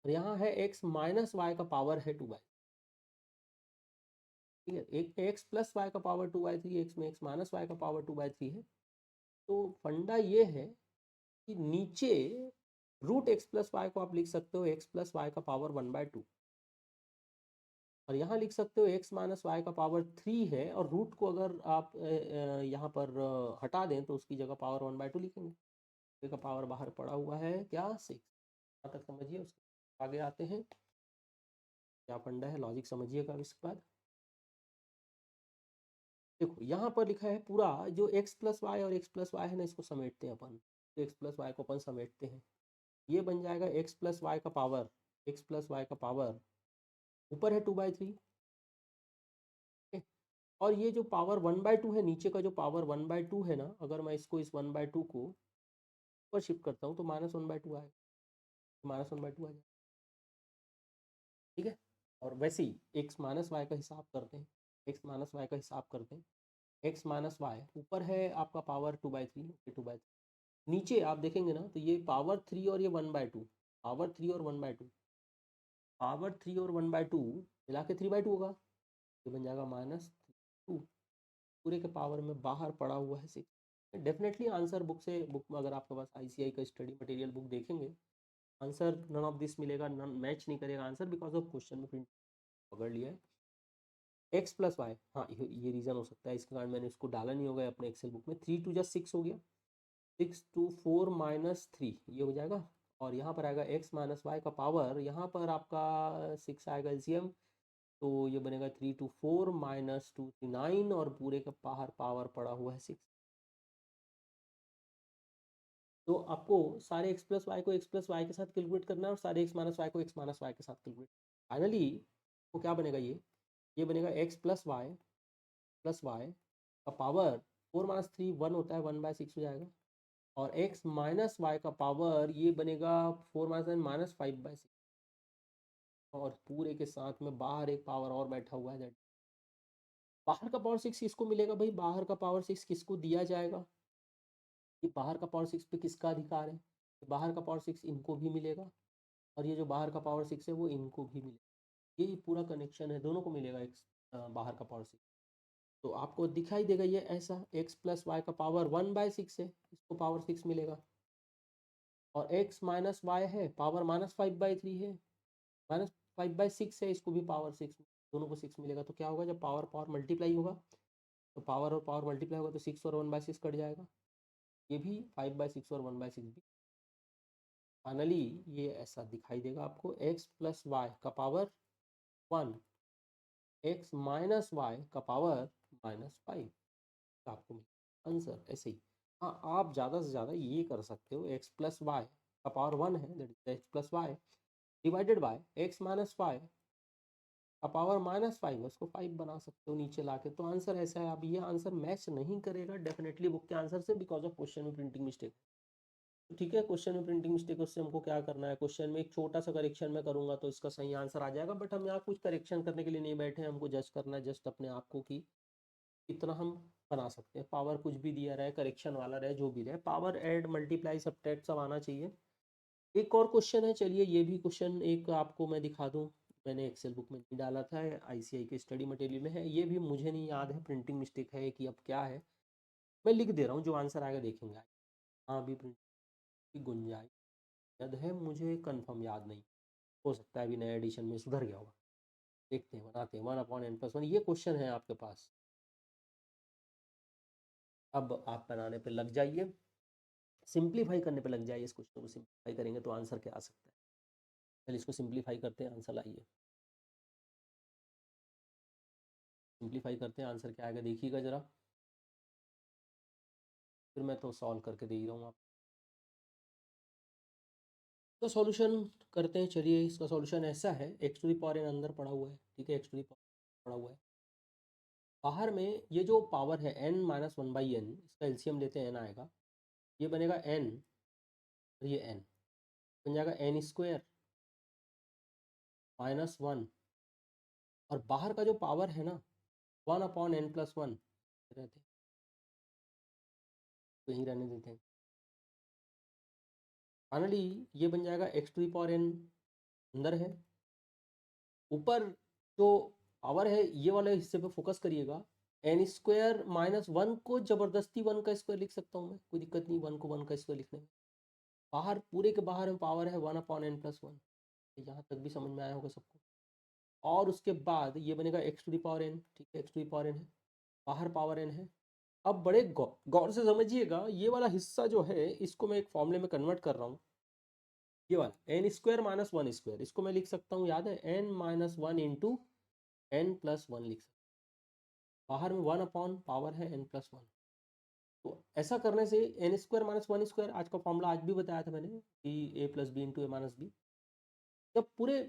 और यहाँ है x - y का पावर है 2/3। ठीक है, एक x+y का पावर 2/3, x में x - y का पावर 2/3 है। तो फंडा ये है कि नीचे √x+y को आप लिख सकते हो x+y का पावर 1/2, और यहाँ लिख सकते हो x - y का पावर 3 है, और रूट को अगर आप यहाँ पर हटा दें तो उसकी जगह पावर 1/2 लिखेंगे। का पावर बाहर पड़ा हुआ है क्या 6, यहाँ तक समझिए। उसके आगे आते हैं, क्या फंडा है, लॉजिक समझिएगा इसके बाद। देखो यहाँ पर लिखा है पूरा जो x+y और x+y है ना, इसको समेटते हैं अपन, तो x+y को अपन समेटते हैं, ये बन जाएगा x+y का पावर, x+y का पावर ऊपर है 2/3। और ये जो पावर 1/2 है, नीचे का जो पावर 1/2 है ना, अगर मैं इसको इस 1/2 को ऊपर शिफ्ट करता हूँ तो -1/2 आएगा, -1/2 आ जाएगा। ठीक है, और वैसे ही x - y का हिसाब करते हैं, x - y का हिसाब करते हैं, x - y ऊपर है आपका पावर 2/3, 2/3 नीचे आप देखेंगे ना तो ये पावर 3 और ये 1/2, पावर 3 और 1/2, पावर 3 और 1/2 मिला के 3/2 होगा, ये बन जाएगा -2, पूरे के पावर में बाहर पड़ा हुआ है 6। डेफिनेटली आंसर बुक से, बुक में अगर आपके पास आईसीआई का स्टडी मटेरियल बुक देखेंगे, आंसर नन ऑफ दिस मिलेगा, नन मैच नहीं करेगा आंसर, बिकॉज ऑफ क्वेश्चन में प्रिंट पकड़ लिया है। x+y, हाँ ये रीज़न हो सकता है, इसके कारण मैंने इसको डाला नहीं होगा अपने एक्सेल बुक में। 3 2 6 हो गया, 6 2 4 -3 ये हो जाएगा, और यहाँ पर आएगा x - y का पावर, यहाँ पर आपका 6 आएगा एलसीएम, तो ये बनेगा 3 2 4 -2 3 9, और पूरे का बाहर पावर पड़ा हुआ है 6। तो आपको सारे x+y को x+y के साथ कैलकुलेट करना है, और सारे x - y को x - y के साथ कैलकुलेट। फाइनली वो क्या बनेगा, ये बनेगा x+y प्लस वाई का पावर 4 - 3 1 होता है, 1/6 हो जाएगा, और x - y का पावर ये बनेगा 4 - 5/6, और पूरे के साथ में बाहर एक पावर और बैठा हुआ है, दैट बाहर का पावर 6 किसको मिलेगा भाई, बाहर का पावर 6 किसको दिया जाएगा, ये बाहर का पावर 6 पे किसका अधिकार है, बाहर का पावर 6 इनको भी मिलेगा, और ये जो बाहर का पावर 6 है वो इनको भी मिलेगा, ये पूरा कनेक्शन है, दोनों को मिलेगा x बाहर का पावर 6। तो आपको दिखाई देगा ये ऐसा, x+y का पावर 1/6 है, इसको पावर 6 मिलेगा, और x - y है पावर -5/3 है, -5/6 है, इसको भी पावर 6, दोनों को 6 मिलेगा। तो क्या होगा, जब पावर पावर मल्टीप्लाई होगा, तो पावर और पावर मल्टीप्लाई होगा तो 6 और 1/6 कट जाएगा, ये भी 5/6 और 1/6 भी। फाइनली ये ऐसा दिखाई देगा आपको, x प्लस वाई का पावर 1, x माइनस वाई का पावर -5, आपको आंसर ऐसे ही। हाँ, आप ज़्यादा से ज़्यादा ये कर सकते हो, x प्लस वाई का पावर 1 है, that is x plus y divided by x minus y का पावर -5 है, उसको 5 बना सकते हो नीचे लाके। तो आंसर ऐसा है। अब ये आंसर मैच नहीं करेगा डेफिनेटली बुक के आंसर से, बिकॉज ऑफ क्वेश्चन में प्रिंटिंग मिस्टेक। ठीक है, क्वेश्चन में प्रिंटिंग मिस्टेक, उससे हमको क्या करना है, क्वेश्चन में एक छोटा सा करेक्शन में करूंगा तो इसका सही आंसर आ जाएगा। बट हम यहाँ कुछ करेक्शन करने के लिए नहीं बैठे हैं, हमको जस्ट करना है जस्ट अपने आप को कि कितना हम बना सकते हैं। पावर कुछ भी दिया रहे, करेक्शन वाला रहे, जो भी रहे, पावर ऐड मल्टीप्लाई सब्ट्रैक्ट सब आना चाहिए। एक और क्वेश्चन है, चलिए ये भी क्वेश्चन एक आपको मैं दिखा दूँ। मैंने एक्सेल बुक में नहीं डाला था, आईसीआई के स्टडी मटेरियल में है। ये भी मुझे नहीं याद है प्रिंटिंग मिस्टेक है कि अब क्या है, मैं लिख दे रहा हूँ, जो आंसर आएगा देखेंगे। हाँ, अभी प्रिंट की गुंजाइश शायद है, मुझे कंफर्म याद नहीं, हो सकता है अभी नए एडिशन में सुधर गया होगा। देखते हैं, बनाते हैं। 1/n+1 ये क्वेश्चन है आपके पास। अब आप बनाने पे लग जाइए, सिंप्लीफाई करने पे लग जाइए। इस क्वेश्चन को सिंप्लीफाई करेंगे तो आंसर क्या आ सकता है। पहले इसको सिंप्लीफाई करते हैं, आंसर लाइए। सिंप्लीफाई करते हैं, आंसर क्या आएगा देखिएगा ज़रा। फिर मैं तो सॉल्व करके दे ही रहा हूँ आप। तो सॉल्यूशन करते हैं, चलिए। इसका सॉल्यूशन ऐसा है, x to the power n अंदर पड़ा हुआ है, ठीक है, एक्स टू दी पावर पड़ा हुआ है। बाहर में ये जो पावर है n-1/n, इसका एलसीएम लेते हैं, n आएगा, ये बनेगा n, और ये n बन जाएगा n² -1, और बाहर का जो पावर है ना 1/n+1 रहते, तो यहीं रहने देते हैं। फाइनली ये बन जाएगा x to the power n अंदर है, ऊपर जो पावर है ये वाले हिस्से पे फोकस करिएगा। n² -1 को जबरदस्ती 1 का स्क्वायर लिख सकता हूँ मैं, कोई दिक्कत नहीं 1 को 1 का स्क्वायर लिखने में। बाहर पूरे के बाहर में पावर है 1/n+1, यहाँ तक भी समझ में आया होगा सबको। और उसके बाद ये बनेगा x to the power n, ठीक है, x to the power n है, बाहर पावर n है। अब बड़े गौर से समझिएगा, ये वाला हिस्सा जो है इसको मैं एक फॉर्मूले में कन्वर्ट कर रहा हूँ। ये वाला n² -1², इसको मैं लिख सकता हूँ, याद है, n-1 इंटू n+1 लिख सकता हूँ। बाहर में 1 पावर है n+1। तो ऐसा करने से n² -1², आज का फॉर्मूला आज भी बताया था मैंने कि a+b इंटू a-b। जब पूरे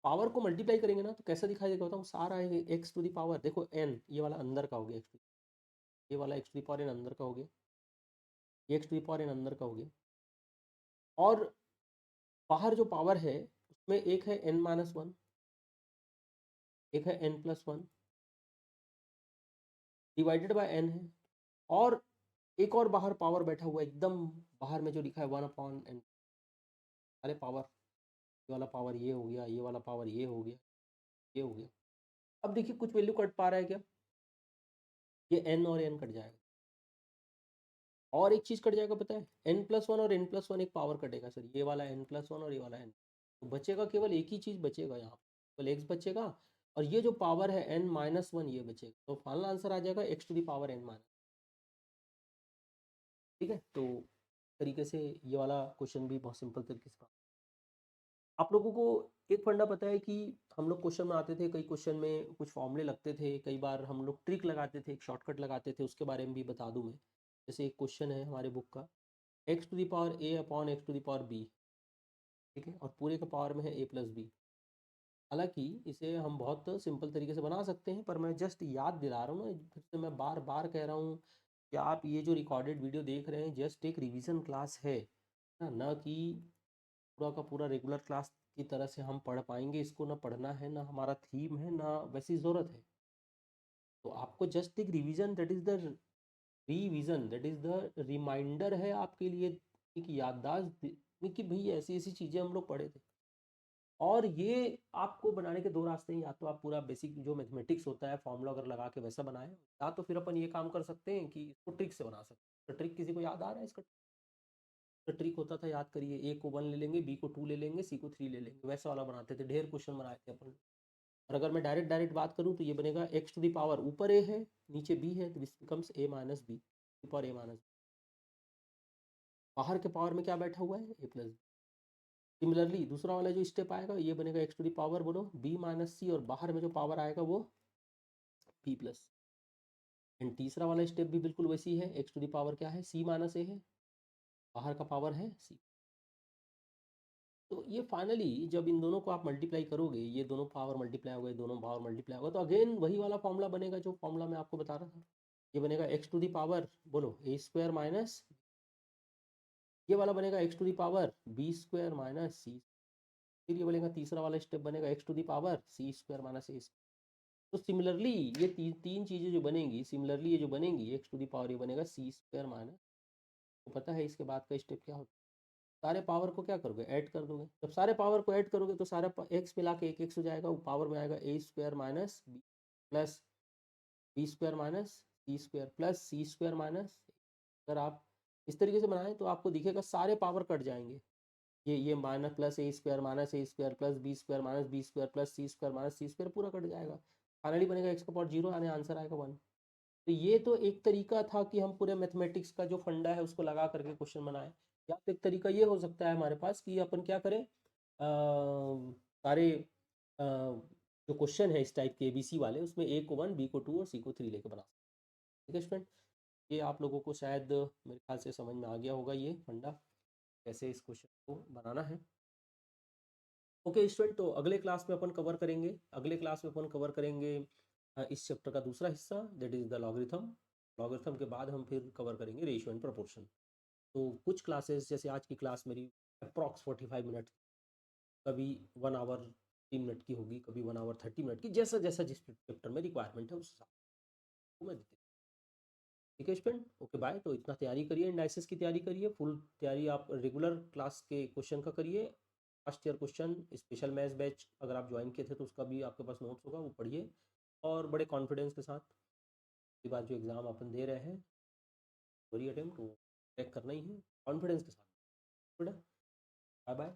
पावर को मल्टीप्लाई करेंगे ना तो कैसा दिखाई देगा बताऊँ, सारा एक्स टू दी पावर, देखो n ये वाला अंदर का हो गया, ये वाला x to the power n अंदर का हो गया, ये x to the power n अंदर का हो गया, और बाहर जो पावर है उसमें एक है n-1, एक है n+1 डिवाइडेड बाय n है, और एक और बाहर पावर बैठा हुआ है एकदम बाहर में, जो लिखा है 1/n। अरे पावर, ये वाला पावर ये हो गया, ये वाला पावर ये हो गया, ये हो गया। अब देखिए कुछ वैल्यू कट पा रहा है क्या, ये n और n कट जाएगा, और एक चीज़ कट जाएगा पता है, n+1 और n+1 एक पावर कटेगा सर, ये वाला n+1 और ये वाला n, तो बचेगा केवल एक ही चीज़ बचेगा यहाँ, केवल x बचेगा, और ये जो पावर है n-1 ये बचेगा। तो फाइनल आंसर आ जाएगा x to the power n-, ठीक है। तो तरीके से ये वाला क्वेश्चन भी बहुत सिंपल तरीके से। आप लोगों को एक फंडा पता है कि हम लोग क्वेश्चन में आते थे, कई क्वेश्चन में कुछ फॉर्मूले लगते थे, कई बार हम लोग ट्रिक लगाते थे, एक शॉर्टकट लगाते थे, उसके बारे में भी बता दूं मैं। जैसे एक क्वेश्चन है हमारे बुक का, x to the power a upon x to the power b, ठीक है, और पूरे का पावर में है a+b। हालांकि इसे हम बहुत सिंपल तरीके से बना सकते हैं, पर मैं जस्ट याद दिला रहा हूँ ना, फिर से मैं बार बार कह रहा हूँ कि आप ये जो रिकॉर्डेड वीडियो देख रहे हैं जस्ट एक रिवीजन क्लास है ना, ना कि पूरा का पूरा रेगुलर क्लास की तरह से हम पढ़ पाएंगे इसको। ना पढ़ना है, ना हमारा थीम है, ना वैसी ज़रूरत है। तो आपको जस्ट एक revision, that is the revision, that is the reminder है आपके लिए, एक याददाश्त कि भाई ऐसी ऐसी चीज़ें हम लोग पढ़े थे। और ये आपको बनाने के दो रास्ते हैं, या तो आप पूरा बेसिक जो मैथमेटिक्स होता है फॉर्मूला अगर लगा के वैसा बनाएं, या तो फिर अपन ये काम कर सकते हैं कि इसको ट्रिक से बना सकते हैं। तो ट्रिक किसी को याद आ रहा है इसका? तो ट्रिक होता था, याद करिए, ए को 1 ले लेंगे, बी को 2 ले लेंगे, सी को 3 ले लेंगे, वैसा वाला बनाते थे, ढेर क्वेश्चन बनाए थे अपन। और अगर मैं डायरेक्ट डायरेक्ट बात करूँ तो ये बनेगा एक्स टू दी पावर, ऊपर ए है नीचे बी है, तो दिस बिकम्स a-b, ऊपर a-, बाहर के पावर में क्या बैठा हुआ है, a+b। सिमिलरली दूसरा वाला जो स्टेप आएगा ये बनेगा एक्स टू द पावर बोलो बी माइनस सी, और बाहर में जो पावर आएगा वो बी प्लस। एंड तीसरा वाला स्टेप भी बिल्कुल वैसी है, एक्स टू द पावर क्या है सी माइनस ए है, बाहर का पावर है सी। तो ये फाइनली जब इन दोनों को आप मल्टीप्लाई करोगे, ये दोनों पावर मल्टीप्लाई हो गए, दोनों पावर मल्टीप्लाई होगा, तो अगेन वही वाला फॉर्मूला बनेगा जो फॉर्मूला मैं आपको बता रहा था। ये बनेगा एक्स टू द पावर बोलो ए स्क्वायर माइनस, ये वाला बनेगा x to the power B square minus C. फिर ये बनेगा तीसरा वाला स्टेप बनेगा x to the power C square minus A. तो सिमिलरली ये तीन चीज़ें जो बनेंगी, सिमिलरली ये जो बनेंगी एक्स टू द पावर ये बनेगा सी स्क्वायर माइनस, तो पता है इसके बाद का स्टेप क्या होता है, सारे पावर को क्या करोगे ऐड कर दोगे। जब सारे पावर को ऐड करोगे तो सारा एक्स मिला के एक एक्स हो जाएगा, वो पावर में आएगा A square minus B plus B square minus C square plus C square minus. अगर आप इस तरीके से बनाएं तो आपको दिखेगा सारे पावर कट जाएंगे, ये minus plus A square plus B square minus B square plus C square minus C square पूरा कट जाएगा। फाइनली बनेगा एक्स का पावर जीरो, यानी आंसर आएगा वन। तो ये तो एक तरीका था कि हम पूरे मैथमेटिक्स का जो फंडा है उसको लगा करके क्वेश्चन बनाए। या तो एक तरीका ये हो सकता है हमारे पास कि अपन क्या करें, सारे जो क्वेश्चन है इस टाइप के एबीसी वाले, उसमें ए को वन, बी को टू और सी को थ्री लेके बना सकते हैं। ठीक है स्टूडेंट, ये आप लोगों को शायद मेरे ख्याल से समझ में आ गया होगा ये फंडा कैसे इस क्वेश्चन को बनाना है। ओके स्टूडेंट, तो अगले क्लास में अपन कवर करेंगे, अगले क्लास में अपन कवर करेंगे इस चैप्टर का दूसरा हिस्सा, that is the logarithm. Logarithm के बाद हम फिर कवर करेंगे रेशियो एंड प्रोपोर्शन। तो कुछ क्लासेस जैसे आज की क्लास मेरी अप्रॉक्स 45 मिनट, कभी 1 आवर 3 मिनट की होगी, कभी 1 आवर 30 मिनट की, जैसा जैसा जिस चैप्टर में रिक्वायरमेंट है उस हिसाब को मैं देती हूँ। ठीक है स्टूडेंट, ओके बाय। तो इतना तैयारी करिए, एनालिसिस की तैयारी करिए, फुल तैयारी आप रेगुलर क्लास के क्वेश्चन का करिए। First year question special maths batch अगर आप ज्वाइन किए थे तो उसका भी आपके पास नोट्स होगा, वो पढ़िए और बड़े कॉन्फिडेंस के साथ इसके बाद जो एग्ज़ाम अपन दे रहे हैं वही अटेम्प्ट वो क्रैक करना ही है, कॉन्फिडेंस के साथ। Bye bye.